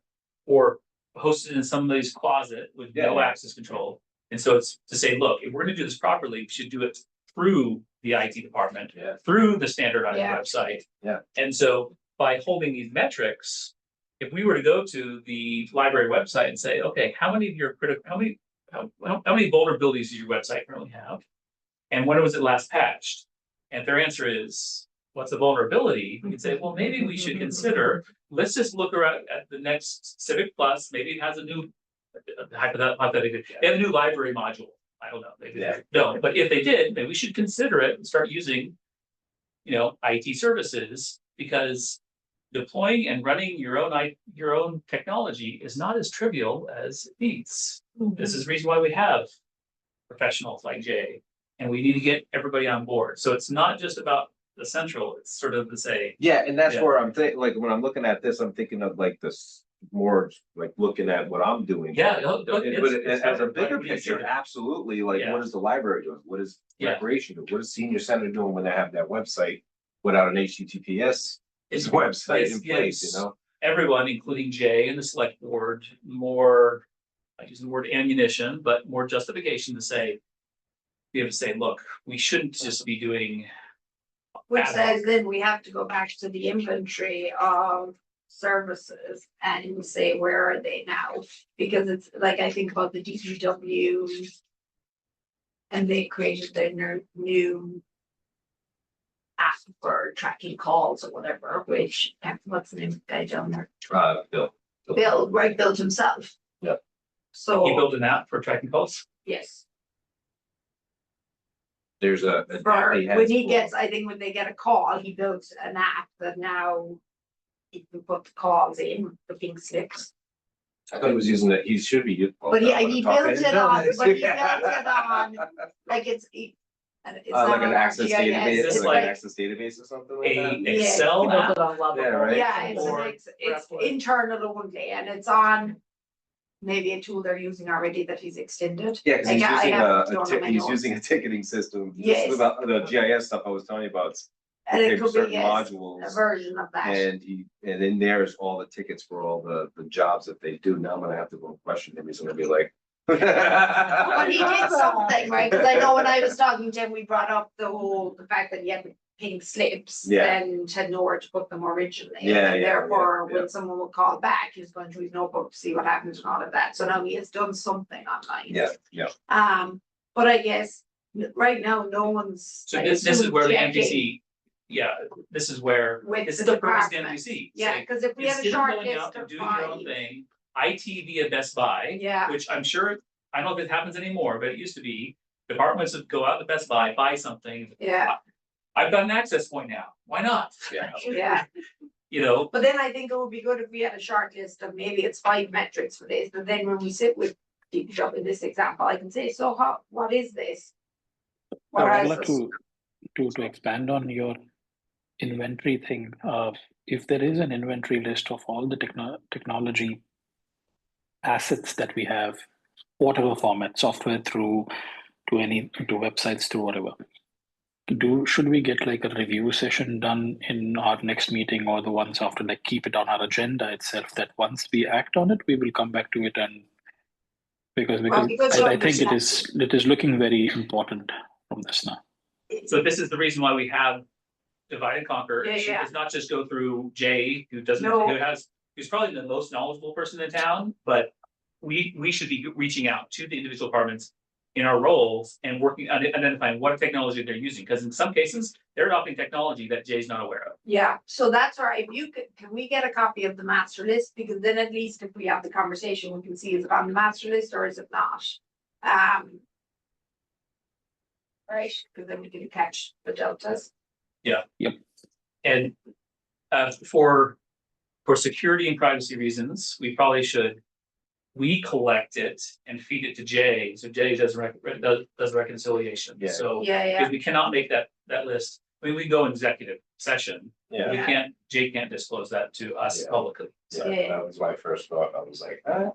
or hosted in somebody's closet with no Yeah. access control. And so it's to say, look, if we're going to do this properly, we should do it through the IT department, Yeah. through the standardized Yeah. website. Yeah. And so by holding these metrics, if we were to go to the library website and say, okay, how many of your critical, how many vulnerabilities does your website currently have? And when was it last patched? And if their answer is, what's the vulnerability? We can say, well, maybe we should consider, let's just look around at the next Civic Plus, maybe it has a new, hypothetically, they have a new library module. I don't know, maybe they don't, but if they did, maybe we should consider it and start using, IT services, because deploying and running your own technology is not as trivial as it needs. This is the reason why we have professionals like Jay, and we need to get everybody on board. So it's not just about the central, it's sort of the say. Yeah, and that's Yeah. where I'm thinking, like, when I'm looking at this, I'm thinking of like this more like looking at what I'm doing. Yeah. But as a bigger picture, absolutely, like, Yeah. what is the library doing? What is Yeah. recreation doing? What is senior center doing when they have that website without an HTTPS It's website in place, gives everyone, including Jay and the select board, more, I use the word ammunition, but more justification to say, be able to say, look, we shouldn't just be doing. Which ad hoc. says then we have to go back to the inventory of services and say, where are they now? Because it's like, I think about the DPW. And they created their new app for tracking calls or whatever, which, what's the name of the guy down there? Bill. Built himself. Yep. So. You build an app for tracking calls? Yes. There's an For, app he has when he for- gets, I think when they get a call, he builds an app that now he can put the calls in, the pink slips. I thought he was using it, he should be. But yeah, he built it on, like it's Like an not access GIS, database, it's like like an access database or something like that. A Excel app? Yeah, right. Yeah, it's Or it's internal only, and it's on maybe a tool they're using already that he's extended. Yeah, because he's Like, I using haven't done it, I he's know. using a ticketing system. Yes. The GIS stuff I was telling you about. And it Take could certain be, yes, a modules, version of that. and in there's all the tickets for all the jobs that they do. Now I'm gonna have to go question him. He's gonna be like. But he did something, right? Because I know when I was talking to him, we brought up the fact that he had the pink slips. Yeah. And had nowhere to put them originally. Yeah, And yeah, therefore, yeah. when someone would call back, he was going through his notebook to see what happened and all of that. So now he has done something online. Yeah. But I guess right now, no one's. So I this is assume, where the checking NPC, this is where, with this the is the purpose of the departments. NPC. Yeah, Say, because if we had a instead of short going list out and of doing your own 5. thing, IT via Best Buy. Yeah. Which I'm sure, I don't know if it happens anymore, but it used to be, departments would go out to Best Buy, buy something. Yeah, I've got an access point now, why not? Yeah. yeah. But then I think it would be good if we had a short list of maybe it's 5 metrics for this, but then when we sit with people in this example, I can say, so what is this? I would Whereas like to expand on your inventory thing. If there is an inventory list of all the technology assets that we have, whatever format, software through to websites to whatever. Should we get like a review session done in our next meeting or the ones after, like keep it on our agenda itself, that once we act on it, we will come back to it, and because I think it is looking very important from this now. So this is the reason why we have divide and conquer. Yeah, It should- yeah. It's not just go through Jay, No. who's probably the most knowledgeable person in town, but we should be reaching out to the individual departments in our roles and working on identifying what technology they're using, because in some cases, they're adopting technology that Jay's not aware of. Yeah, so that's where if you can we get a copy of the master list, because then at least if we have the conversation, we can see is it on the master list or is it not? right? Because then we can catch the deltas. And for security and privacy reasons, we probably should, we collect it and feed it to Jay, so Jay does reconciliation, Yeah. so. Yeah, Because we cannot make that list, I mean, we go executive session, Yeah. we Yeah. can't, Jay can't disclose that to us Yeah. publicly. Yeah. That was my first thought. I was like, ah.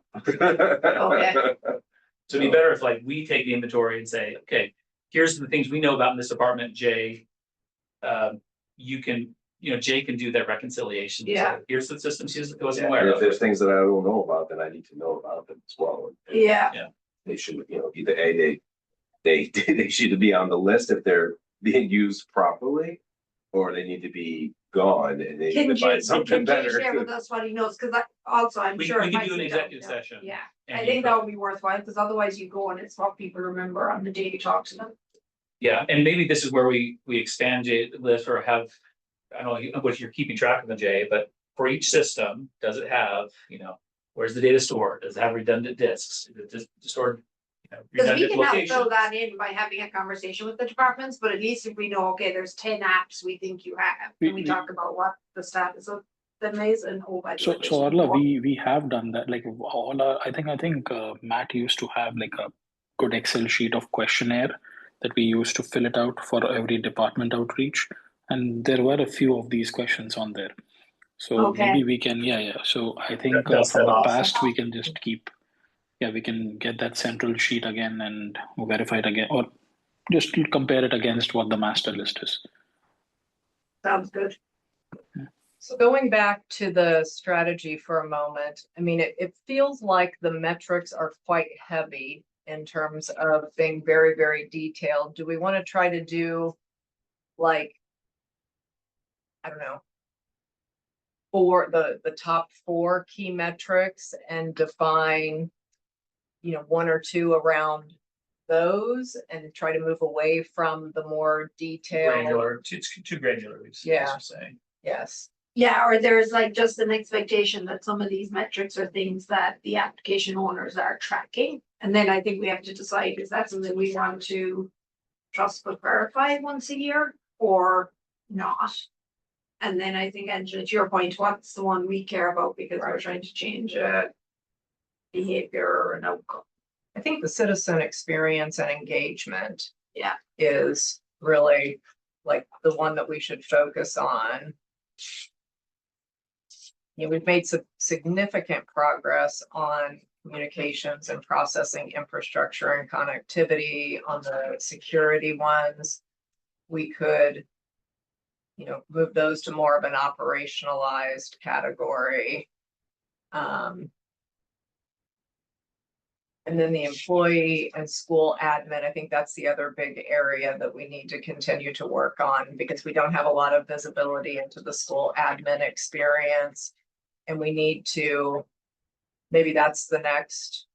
So it'd be better if like we take the inventory and say, okay, here's the things we know about in this department, Jay. You can, Jay can do that reconciliation. Yeah. So here's the systems he wasn't Yeah, aware and if of. there's things that I don't know about, then I need to know about them as well. And Yeah. They should, either they should be on the list if they're being used properly, or they need to be gone and they need to find something better. Share with us what he knows, because I'm We sure. we if can I do an sit down, executive session. Yeah, and I you think could- that would be worthwhile, because otherwise you go and it's what people remember on the day you talk to them. Yeah, and maybe this is where we expand Jay list or have, I don't know what you're keeping track of the Jay, but for each system, does it have, where's the data stored? Does it have redundant disks? Is it just stored, Because we redundant can help locations? fill that in by having a conversation with the departments, but at least if we know, okay, there's 10 apps we think you have, and we talk about what the status of them is and who by the So, way, so there's Arla, more. we have done that. Like all our, I think Matt used to have like a good Excel sheet of questionnaire that we used to fill it out for every department outreach, and there were a few of these questions on there. So Okay. maybe we can, yeah. So I think That's from the awesome. past we can just keep, we can get that central sheet again and verify it again, or just compare it against what the master list is. Sounds good. So going back to the strategy for a moment, I mean, it feels like the metrics are quite heavy in terms of being very, very detailed. Do we want to try to do like, I don't know, for the top 4 key metrics and define, one or two around those and try to move away from the more detailed? Granular, too granular, we Yeah. say. Yes. Yeah, or there's like just an expectation that some of these metrics are things that the application owners are tracking. And then I think we have to decide, is that something we want to trust but verify once a year or not? And then I think, Angela, to your point, what's the one we care about because we're trying to change a behavior or an outcome? I think the citizen experience and engagement. Yeah. Is really like the one that we should focus on. We've made some significant progress on communications and processing infrastructure and connectivity. On the security ones, we could, move those to more of an operationalized category. And then the employee and school admin, I think that's the other big area that we need to continue to work on because we don't have a lot of visibility into the school admin experience. And we need to, maybe that's the next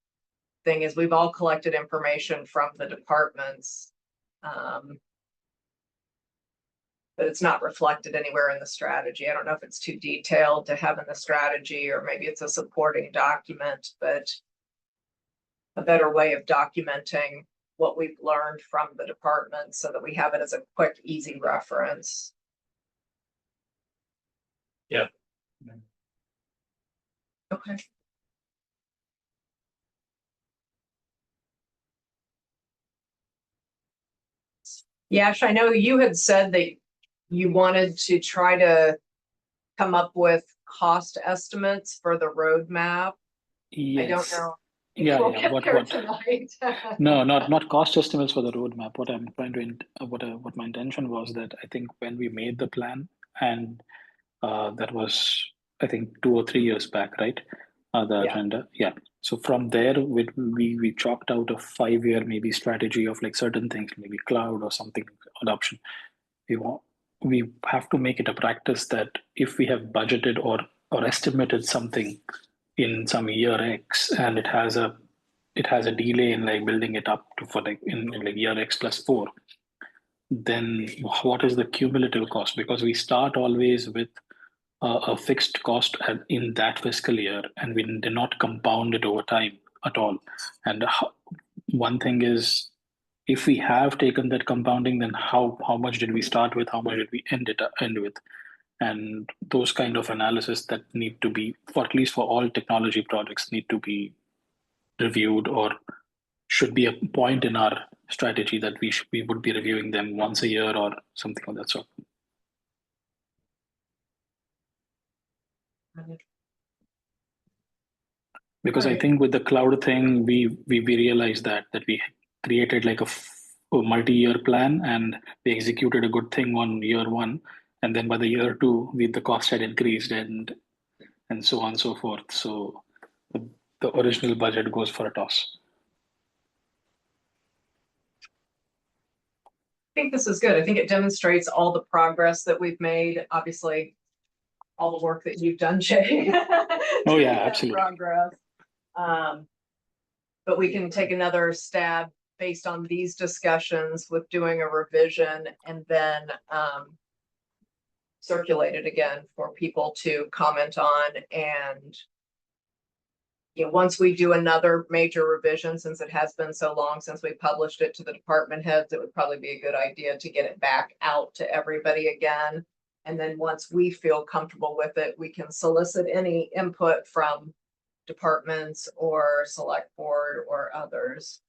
thing, is we've all collected information from the departments. But it's not reflected anywhere in the strategy. I don't know if it's too detailed to have in the strategy, or maybe it's a supporting document, but a better way of documenting what we've learned from the department so that we have it as a quick, easy reference. Yeah. Okay. Yash, I know you had said that you wanted to try to come up with cost estimates for the roadmap. Yes. I don't know. Yeah, We'll yeah. get What there what? tonight. No, not cost estimates for the roadmap. What I'm trying to what my intention was that I think when we made the plan, and that was I think 2 or 3 years back, right? The Yeah. agenda, yeah. So from there, we chalked out a 5-year maybe strategy of like certain things, maybe cloud or something adoption. We have to make it a practice that if we have budgeted or estimated something in some year X and it has a delay in like building it up to for like in like year X plus 4, then what is the cumulative cost? Because we start always with a fixed cost in that fiscal year, and we did not compound it over time at all. And one thing is, if we have taken that compounding, then how much did we start with? How much did we end with? And those kind of analysis that need to be, for at least for all technology projects, need to be reviewed, or should be a point in our strategy that we would be reviewing them once a year or something of that sort. Because I think with the cloud thing, we realized that we created like a multi-year plan, and we executed a good thing on year one, and then by the year two, the cost had increased and so on and so forth. So the original budget goes for a toss. I think this is good. I think it demonstrates all the progress that we've made. Obviously, all the work that you've done, Jay. Oh, to yeah, make that absolutely. Progress. But we can take another stab based on these discussions with doing a revision, and then circulate it again for people to comment on. And once we do another major revision, since it has been so long since we published it to the department heads, it would probably be a good idea to get it back out to everybody again. And then once we feel comfortable with it, we can solicit any input from departments or select board or others.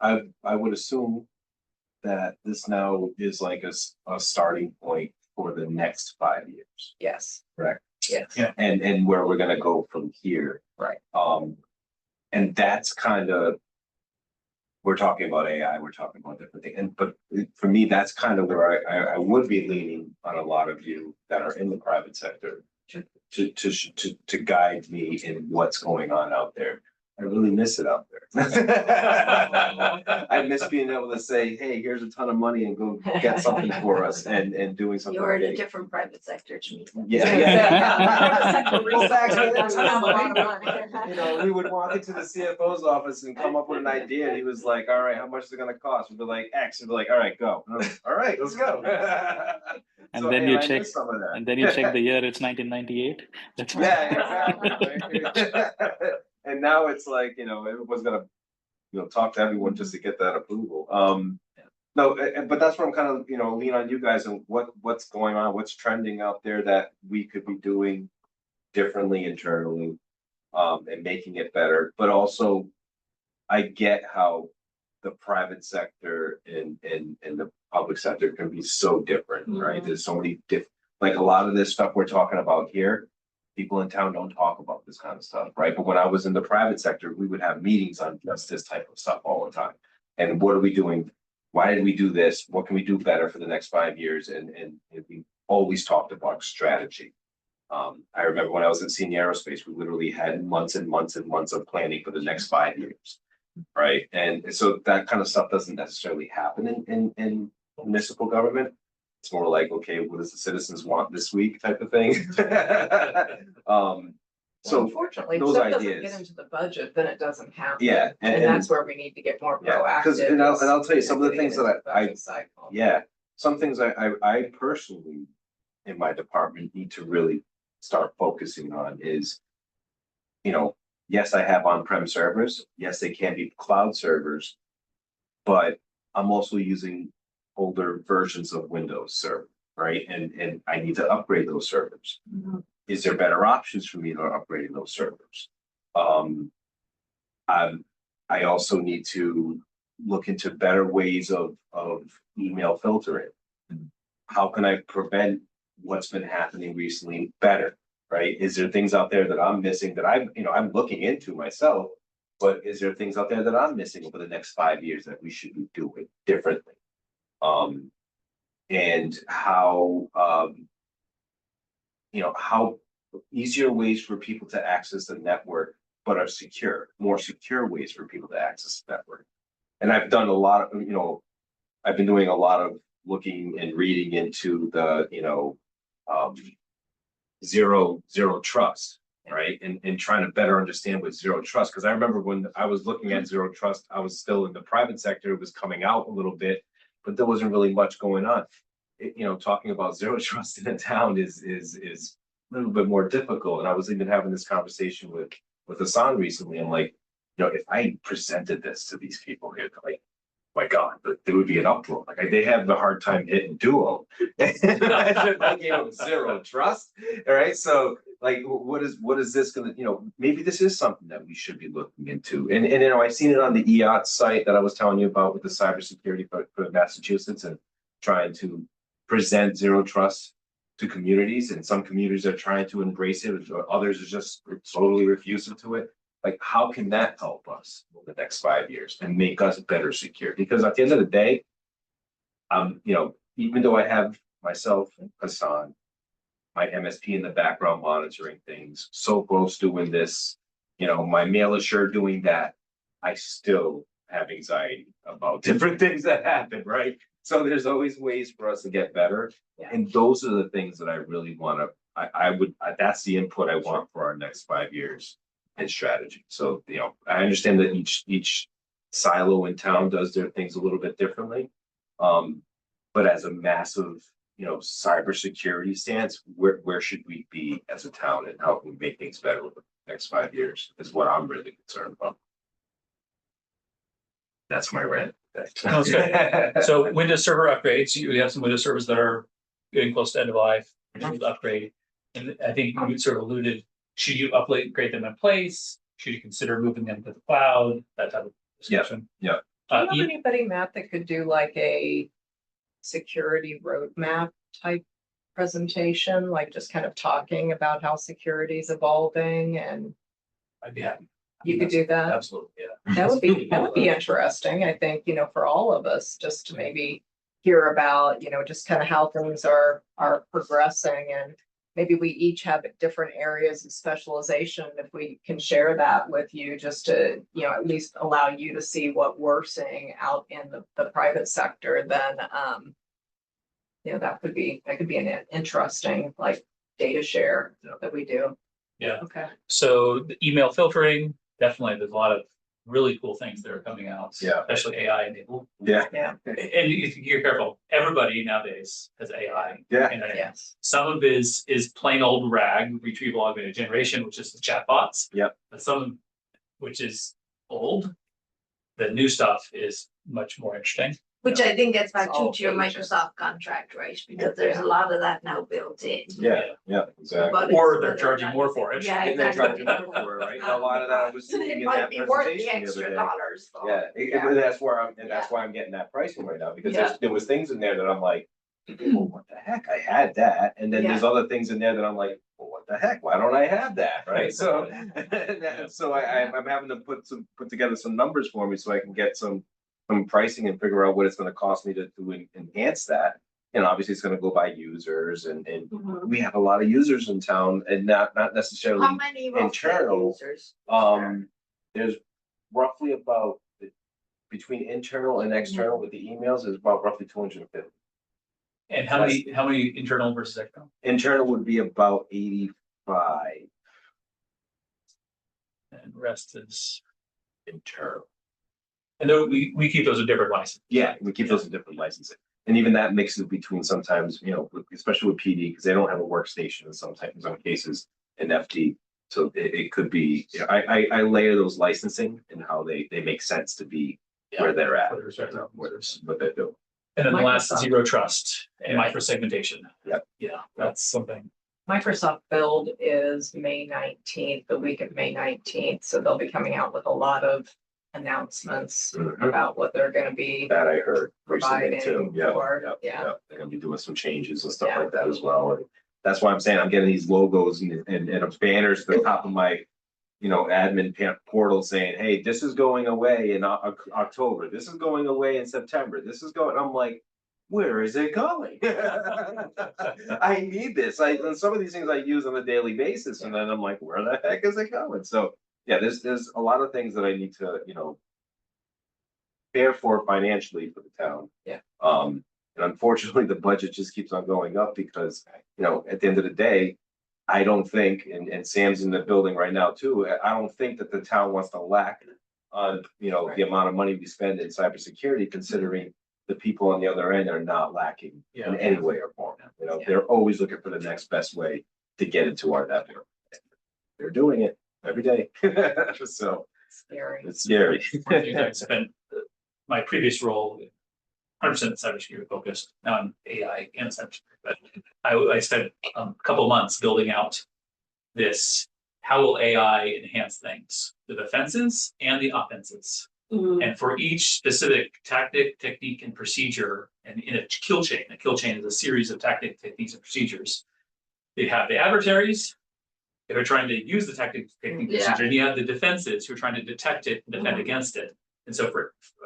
I would assume that this now is like a starting point for the next 5 years, Yes. correct? Yes. Yeah. And where we're gonna go from here. Right. And that's kind of, we're talking about AI, we're talking about different things, but for me, that's kind of where I would be leaning on a lot of you that are in the private sector to guide me in what's going on out there. I really miss it out there. I miss being able to say, hey, here's a ton of money and go get something for us and doing something. You're in a big. different private sector to me. Yeah. Well, back then, that's it was a lot like, of money. you know, we would walk into the CFO's office and come up with an idea, and he was like, all right, how much is it gonna cost? We'd be like, X, we'd be like, all right, go. All right, let's go. And So, then hey, you I check, miss some of that. and then you check the year. It's 1998. That's Yeah, exactly. And now it's like, everyone's gonna, talk to everyone just to get that approval. No, but that's where I'm kind of, lean on you guys and what's going on, what's trending out there that we could be doing differently internally, and making it better. But also, I get how the private sector and the public sector can be so different, right? There's so many like a lot of this stuff we're talking about here, people in town don't talk about this kind of stuff, right? But when I was in the private sector, we would have meetings on just this type of stuff all the time. And what are we doing? Why did we do this? What can we do better for the next 5 years? And we always talked about strategy. I remember when I was in senior aerospace, we literally had months and months and months of planning for the next 5 years, right? And so that kind of stuff doesn't necessarily happen in municipal government. It's more like, okay, what does the citizens want this week type of thing? So unfortunately, if those stuff doesn't ideas. get into the budget, then it doesn't happen. Yeah, And that's where we need to get more Yeah, proactive. 'cause- and I'll tell you some of the getting things into that the I budget cycle. yeah, some things I personally in my department need to really start focusing on is, yes, I have on-prem servers. Yes, they can be cloud servers, but I'm also using older versions of Windows Server, right? And I need to upgrade those servers. Mhm. Is there better options for me to upgrading those servers? I also need to look into better ways of email filtering. How can I prevent what's been happening recently better, right? Is there things out there that I'm missing that I'm looking into myself, but is there things out there that I'm missing over the next 5 years that we should be doing differently? And how, how easier ways for people to access the network, but are secure, more secure ways for people to access the network. And I've done a lot of, I've been doing a lot of looking and reading into the, zero trust, right? And trying to better understand what zero trust, because I remember when I was looking at zero trust, I was still in the private sector, it was coming out a little bit, but there wasn't really much going on. Talking about zero trust in a town is a little bit more difficult. And I was even having this conversation with Hassan recently. I'm like, you know, if I presented this to these people here, like, my God, but there would be an uproar. Like they have a hard time hitting duo. Imagine if I gave them zero trust. All right. So like what is this gonna, you know, maybe this is something that we should be looking into. And you know, I've seen it on the EOT site that I was telling you about with the cybersecurity for Massachusetts and trying to present zero trust to communities. And some communities are trying to embrace it, others are just totally refusing to it. Like, how can that help us over the next 5 years and make us better secure? Because at the end of the day, you know, even though I have myself and Hassan, my MSP in the background monitoring things, so close doing this, you know, my mail assure doing that, I still have anxiety about different things that happen, right? So there's always ways for us to get better. Yeah. And those are the things that I really want to, that's the input I want for our next 5 years and strategy. So, you know, I understand that each silo in town does their things a little bit differently. But as a massive, you know, cybersecurity stance, where should we be as a town and how can we make things better over the next 5 years is what I'm really concerned about. That's my rant. No, it's good. So Windows Server upgrades, you have some Windows servers that are getting close to end of life, upgrade. And I think you sort of alluded, should you upgrade them in place? Should you consider moving them to the cloud? That type of discussion. Yeah. Do you know anybody, Matt, that could do like a security roadmap type presentation, like just kind of talking about how security is evolving and I'd be happy. you could do that? Absolutely, yeah. That would be interesting, I think, you know, for all of us, just to maybe hear about, you know, just kind of how things are progressing and maybe we each have different areas of specialization. If we can share that with you, just to, you know, at least allow you to see what we're seeing out in the private sector, then, you know, that could be an interesting like data share that we do. Yeah. Okay. So the email filtering, definitely, there's a lot of really cool things that are coming out. Yeah. Especially AI enabled. Yeah. Yeah. And you're careful. Everybody nowadays has AI. Yeah. And Yes. some of it is plain old RAG, retrieval augmented generation, which is the chatbots. Yep. But some, which is old. The new stuff is much more interesting. Which I think gets back It's all to your agents. Microsoft contract, right? Because there's a lot of that now built in. Yeah, exactly. But Or it's they're whether charging not more you for think- it. Yeah, And they're exactly. charging more for it, right? And a lot of that I was seeing It in might that be worth the presentation the extra other day. dollars. though. Yeah, Yeah. and that's where that's Yeah. why I'm getting that pricing right now, because Yeah. there was things in there that I'm like, well, what the heck, I had that, and then there's other things in there that I'm like, well, what the heck, why don't I have that, right? So, so I'm having to put together some numbers for me so I can get some pricing and figure out what it's gonna cost me to enhance that. And obviously it's gonna go by users and Mhm. we have a lot of users in town and not necessarily. How many roughly internal, users? There's roughly about between internal and external with the emails is about roughly 250. And how many internal versus external? Internal would be about 85. And rest is internal. And then we keep those in different licenses. Yeah, we keep those in different licensing. And even that mixes between sometimes, you know, especially with PD, because they don't have a workstation in some cases in FD. So it could be, I layer those licensing and how they make sense to be where they're at, what they're doing. And then the last, Microsoft. zero trust and Yeah. microsegmentation. Yep. Yeah, that's something. Microsoft Build is May 19th, the week of May 19th, so they'll be coming out with a lot of announcements Mhm. about what they're gonna be That I heard recently too. providing Yeah, for, yeah. They're gonna be doing some changes and stuff Yeah. like that as well. And that's why I'm saying I'm getting these logos and banners to the top of my, you know, admin portal saying, hey, this is going away in October. This is going away in September. This is going, I'm like, where is it going? I need this. And some of these things I use on a daily basis, and then I'm like, where the heck is it going? So yeah, there's a lot of things that I need to, you know, pay for financially for the town. Yeah. And unfortunately, the budget just keeps on going up because, you know, at the end of the day, I don't think, and Sam's in the building right now too, I don't think that the town wants to lack on, you know, the amount of money we spend in cybersecurity, considering the people on the other end are not lacking in any way or form. You know, they're always looking for the next best way to get into our network. They're doing it every day. So Scary. It's scary. One of the things I spent my previous role, 100% cybersecurity focused. Now I'm AI and cybersecurity, but I spent a couple of months building out this. How will AI enhance things, the defenses and the offenses? And for each specific tactic, technique, and procedure, and in a kill chain is a series of tactic, techniques, and procedures. You have the adversaries, if they're trying to use the tactic, technique, procedure, and you have the defenses who are trying to detect it and defend against it. And so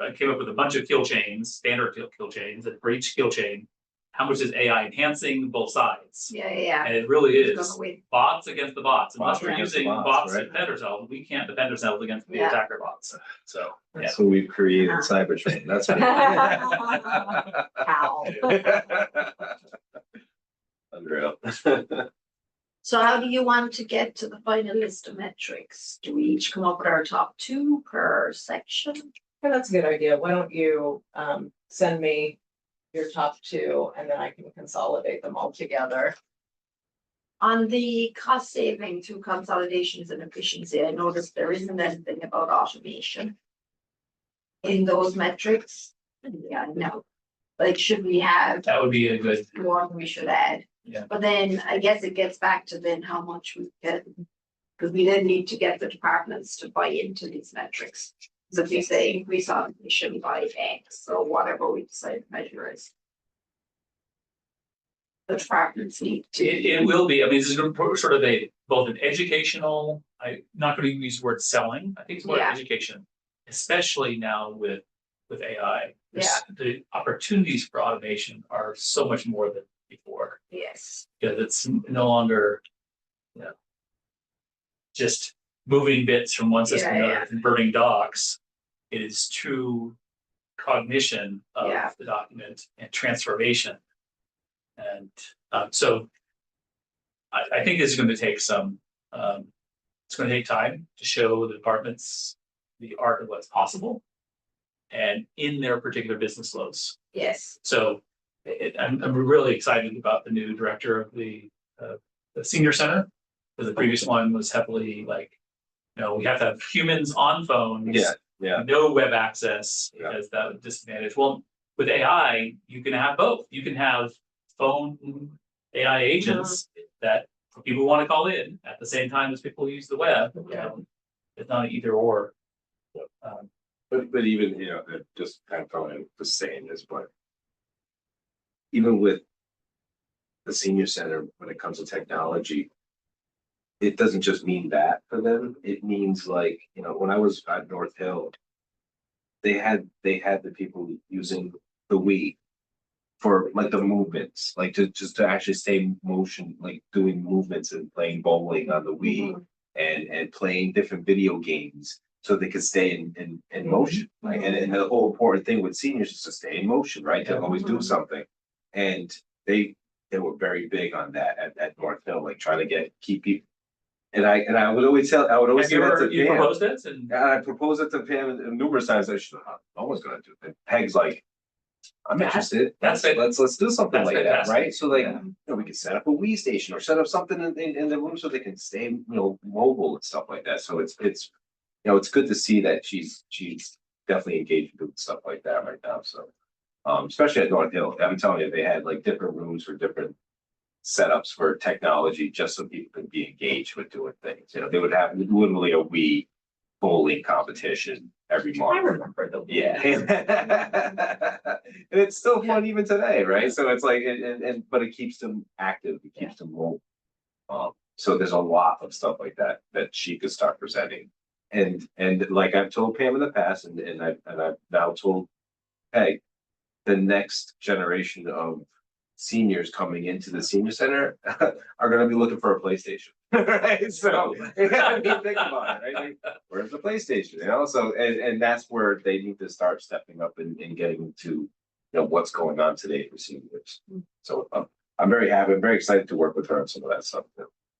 I came up with a bunch of kill chains, standard kill chains, and for each kill chain, how much is AI enhancing both sides? Yeah. And it really It's is gonna win. bots against the bots. Unless Bots we're against the using bots, bots to right? defend ourselves, we can't defend ourselves against the Yeah. attacker bots. So, yeah. That's what we've created Cybertrain. That's what. How? Unreal. So how do you want to get to the final list of metrics? Do we each come up with our top 2 per section? Yeah, that's a good idea. Why don't you send me your top 2 and then I can consolidate them all together. On the cost saving through consolidations and efficiency, I noticed there isn't anything about automation in those metrics. Yeah, no. Like, should we have That would be a good, one we should add? Yeah. But then I guess it gets back to then how much we can, because we then need to get the departments to buy into these metrics. So if we say increase automation by X or whatever we decide to measure is. The departments need to. it will be, I mean, this is going to sort of both an educational, I'm not going to use the word selling, I think it's more Yeah. education. Especially now with AI. Yeah. The opportunities for automation are so much more than before. Yes. Because it's no longer, just moving bits from one system to another, converting docs. It is true cognition of the document and transformation. And so I think it's going to take some, it's going to take time to show the departments the art of what's possible and in their particular business flows. Yes. So I'm really excited about the new director of the senior center. Because the previous one was heavily like, we have to have humans on phones. Yeah. No web access because that would disadvantage. Well, with AI, you can have both. You can have phone AI agents that people want to call in at the same time as people use the web. It's not an either or. But even, just kind of throwing in the saying this, but even with the senior center, when it comes to technology, it doesn't just mean that for them. It means like, when I was at North Hill, they had the people using the Wii for like the movements, like to actually stay in motion, like doing movements and playing bowling on the Wii and playing different video games so they could stay in motion. Right. And the whole important thing with seniors is to stay in motion, right? To always do something. And they were very big on that at North Hill, like trying to keep people. And I would always say that to You Pam. proposed it? And I proposed it to Pam numerous times. I should, no one's gonna do it. And Peg's like, I'm interested. That's Let's do something that's like that, fantastic. right? So like, we can set up a Wii station or set up something in the room so they can stay, mobile and stuff like that. So it's good to see that she's definitely engaged in doing stuff like that right now. So, especially at North Hill, I'm telling you, they had like different rooms for different setups for technology just so people can be engaged with doing things. They would have literally a Wii bowling competition every I month. remember the. Yeah. And it's still fun even today, right? So it's like, but it keeps them active, it keeps them mobile. So there's a lot of stuff like that she could start presenting. And like I've told Pam in the past, and I've now told Peg, the next generation of seniors coming into the senior center are going to be looking for a PlayStation, right? So think about it, right? Like, where's the PlayStation? So and that's where they need to start stepping up and getting into what's going on today for seniors. So I'm very happy. I'm very excited to work with her on some of that stuff.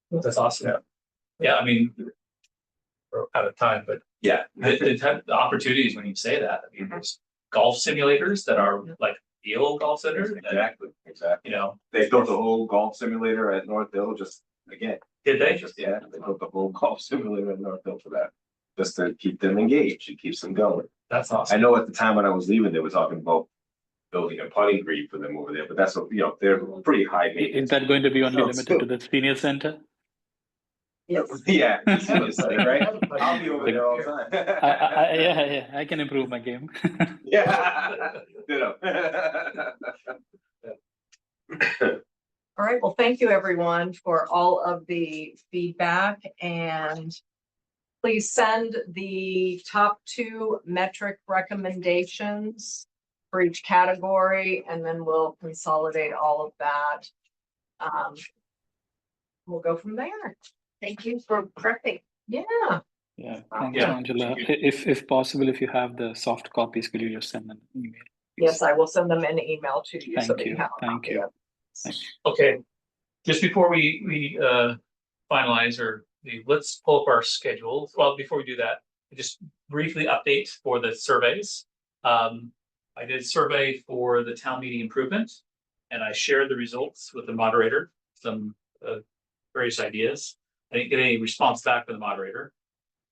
that's awesome. Yeah. I mean, we're out of time, but the opportunities when you say that. I mean, there's golf simulators that are like real golf centers. Exactly. That, They built a whole golf simulator at North Hill. Just again, did they? they built the whole golf simulator at North Hill for that. just to keep them engaged. It keeps them going. That's I awesome. know at the time when I was leaving, they were talking about building a putting green for them over there, but that's, they're pretty high Is maintenance. that going to be only No, limited to the senior center? Yes. Yeah, senior center, right? I'll be over there all the time. Yeah, I can improve my game. Yeah. Ditto. All right, well, thank you everyone for all of the feedback, and please send the top 2 metric recommendations for each category, and then we'll consolidate all of that. We'll go from there. Thank you for prepping. Yeah, Yeah, thanks, Yeah. Angela. If possible, if you have the soft copies, could you just send an email? yes, I will send them an email to you. so Thank that you, have a thank copy you. of it. Thank you. Okay, just before we finalize let's pull up our schedule. Well, before we do that, just briefly update for the surveys. I did a survey for the town meeting improvement, and I shared the results with the moderator, some various ideas. I didn't get any response back from the moderator,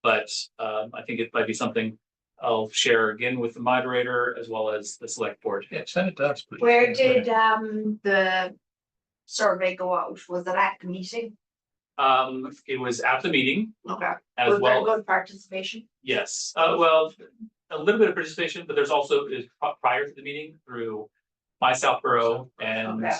but I think it might be something I'll share again with the moderator as well as the select board. Yeah, send it to us, please. Where did the survey go out? Was it at the meeting? It was at the meeting Okay. as Was there well. good participation? Yes, well, a little bit of participation, but there's also is prior to the meeting through my Southborough and Okay.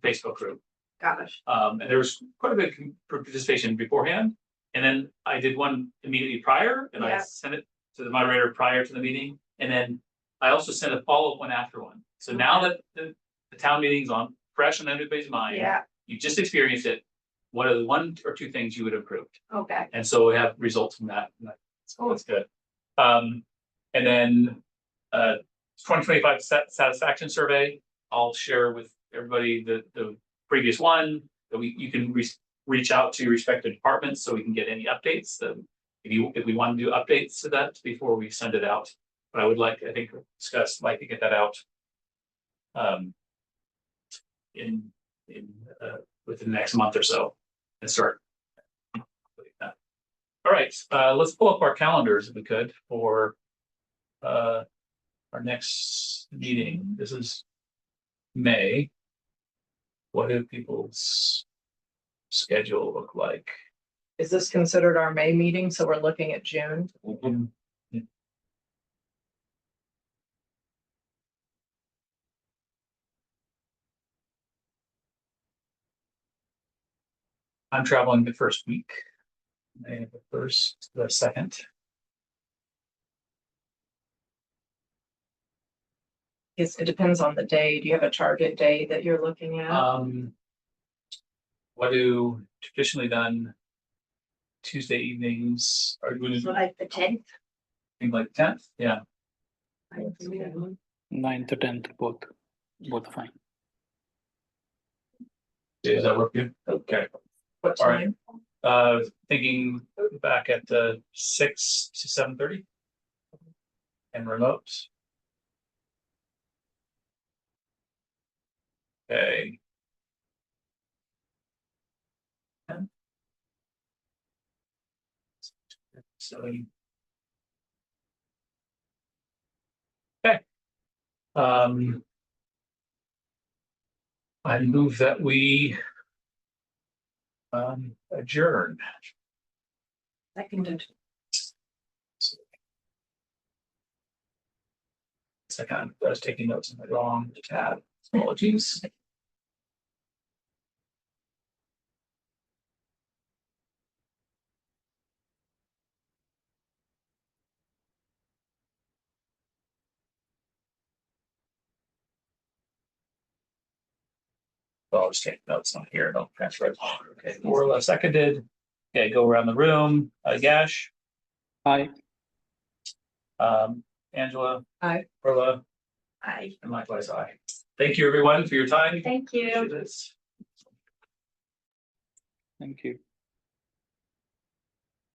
Facebook group. Got it. And there was quite a bit of participation beforehand. And then I did one immediately prior, and I Yeah. sent it to the moderator prior to the meeting. And then I also sent a follow-up one after one. So now that the town meeting's on fresh on everybody's mind, Yeah, you just experienced it. What are the 1 or 2 things you would have improved? okay. And so we have results from that. And that's good. And then 2025 satisfaction survey, I'll share with everybody the previous one that you can reach out to respective departments so we can get any updates. If we want to do updates to that before we send it out. But I would like to get that out in within the next month or so and start. All right, let's pull up our calendars if we could for our next meeting. This is May. What do people's schedule look like? Is this considered our May meeting? So we're looking at June. I'm traveling the first week. May the 1st, the 2nd. Yes, it depends on the day. Do you have a target day that you're looking at? What do traditionally done Tuesday evenings are going So to like the 10th? be like 10th? Yeah. 9th to 10th, both fine. Does that work for you? Okay. What all right. time? Thinking back at 6 to 7:30 and remote. Okay. So. Okay. I move that we adjourn. Seconded. Second, I was taking notes on the wrong tab. Apologies. So I'll just take notes on here and I'll transfer it. Okay, Orla seconded. Okay, go around the room. Gash, Aye. Angela. Aye. Orla, Aye. and likewise aye. Thank you everyone for your time. Thank you. Appreciate this. Thank you.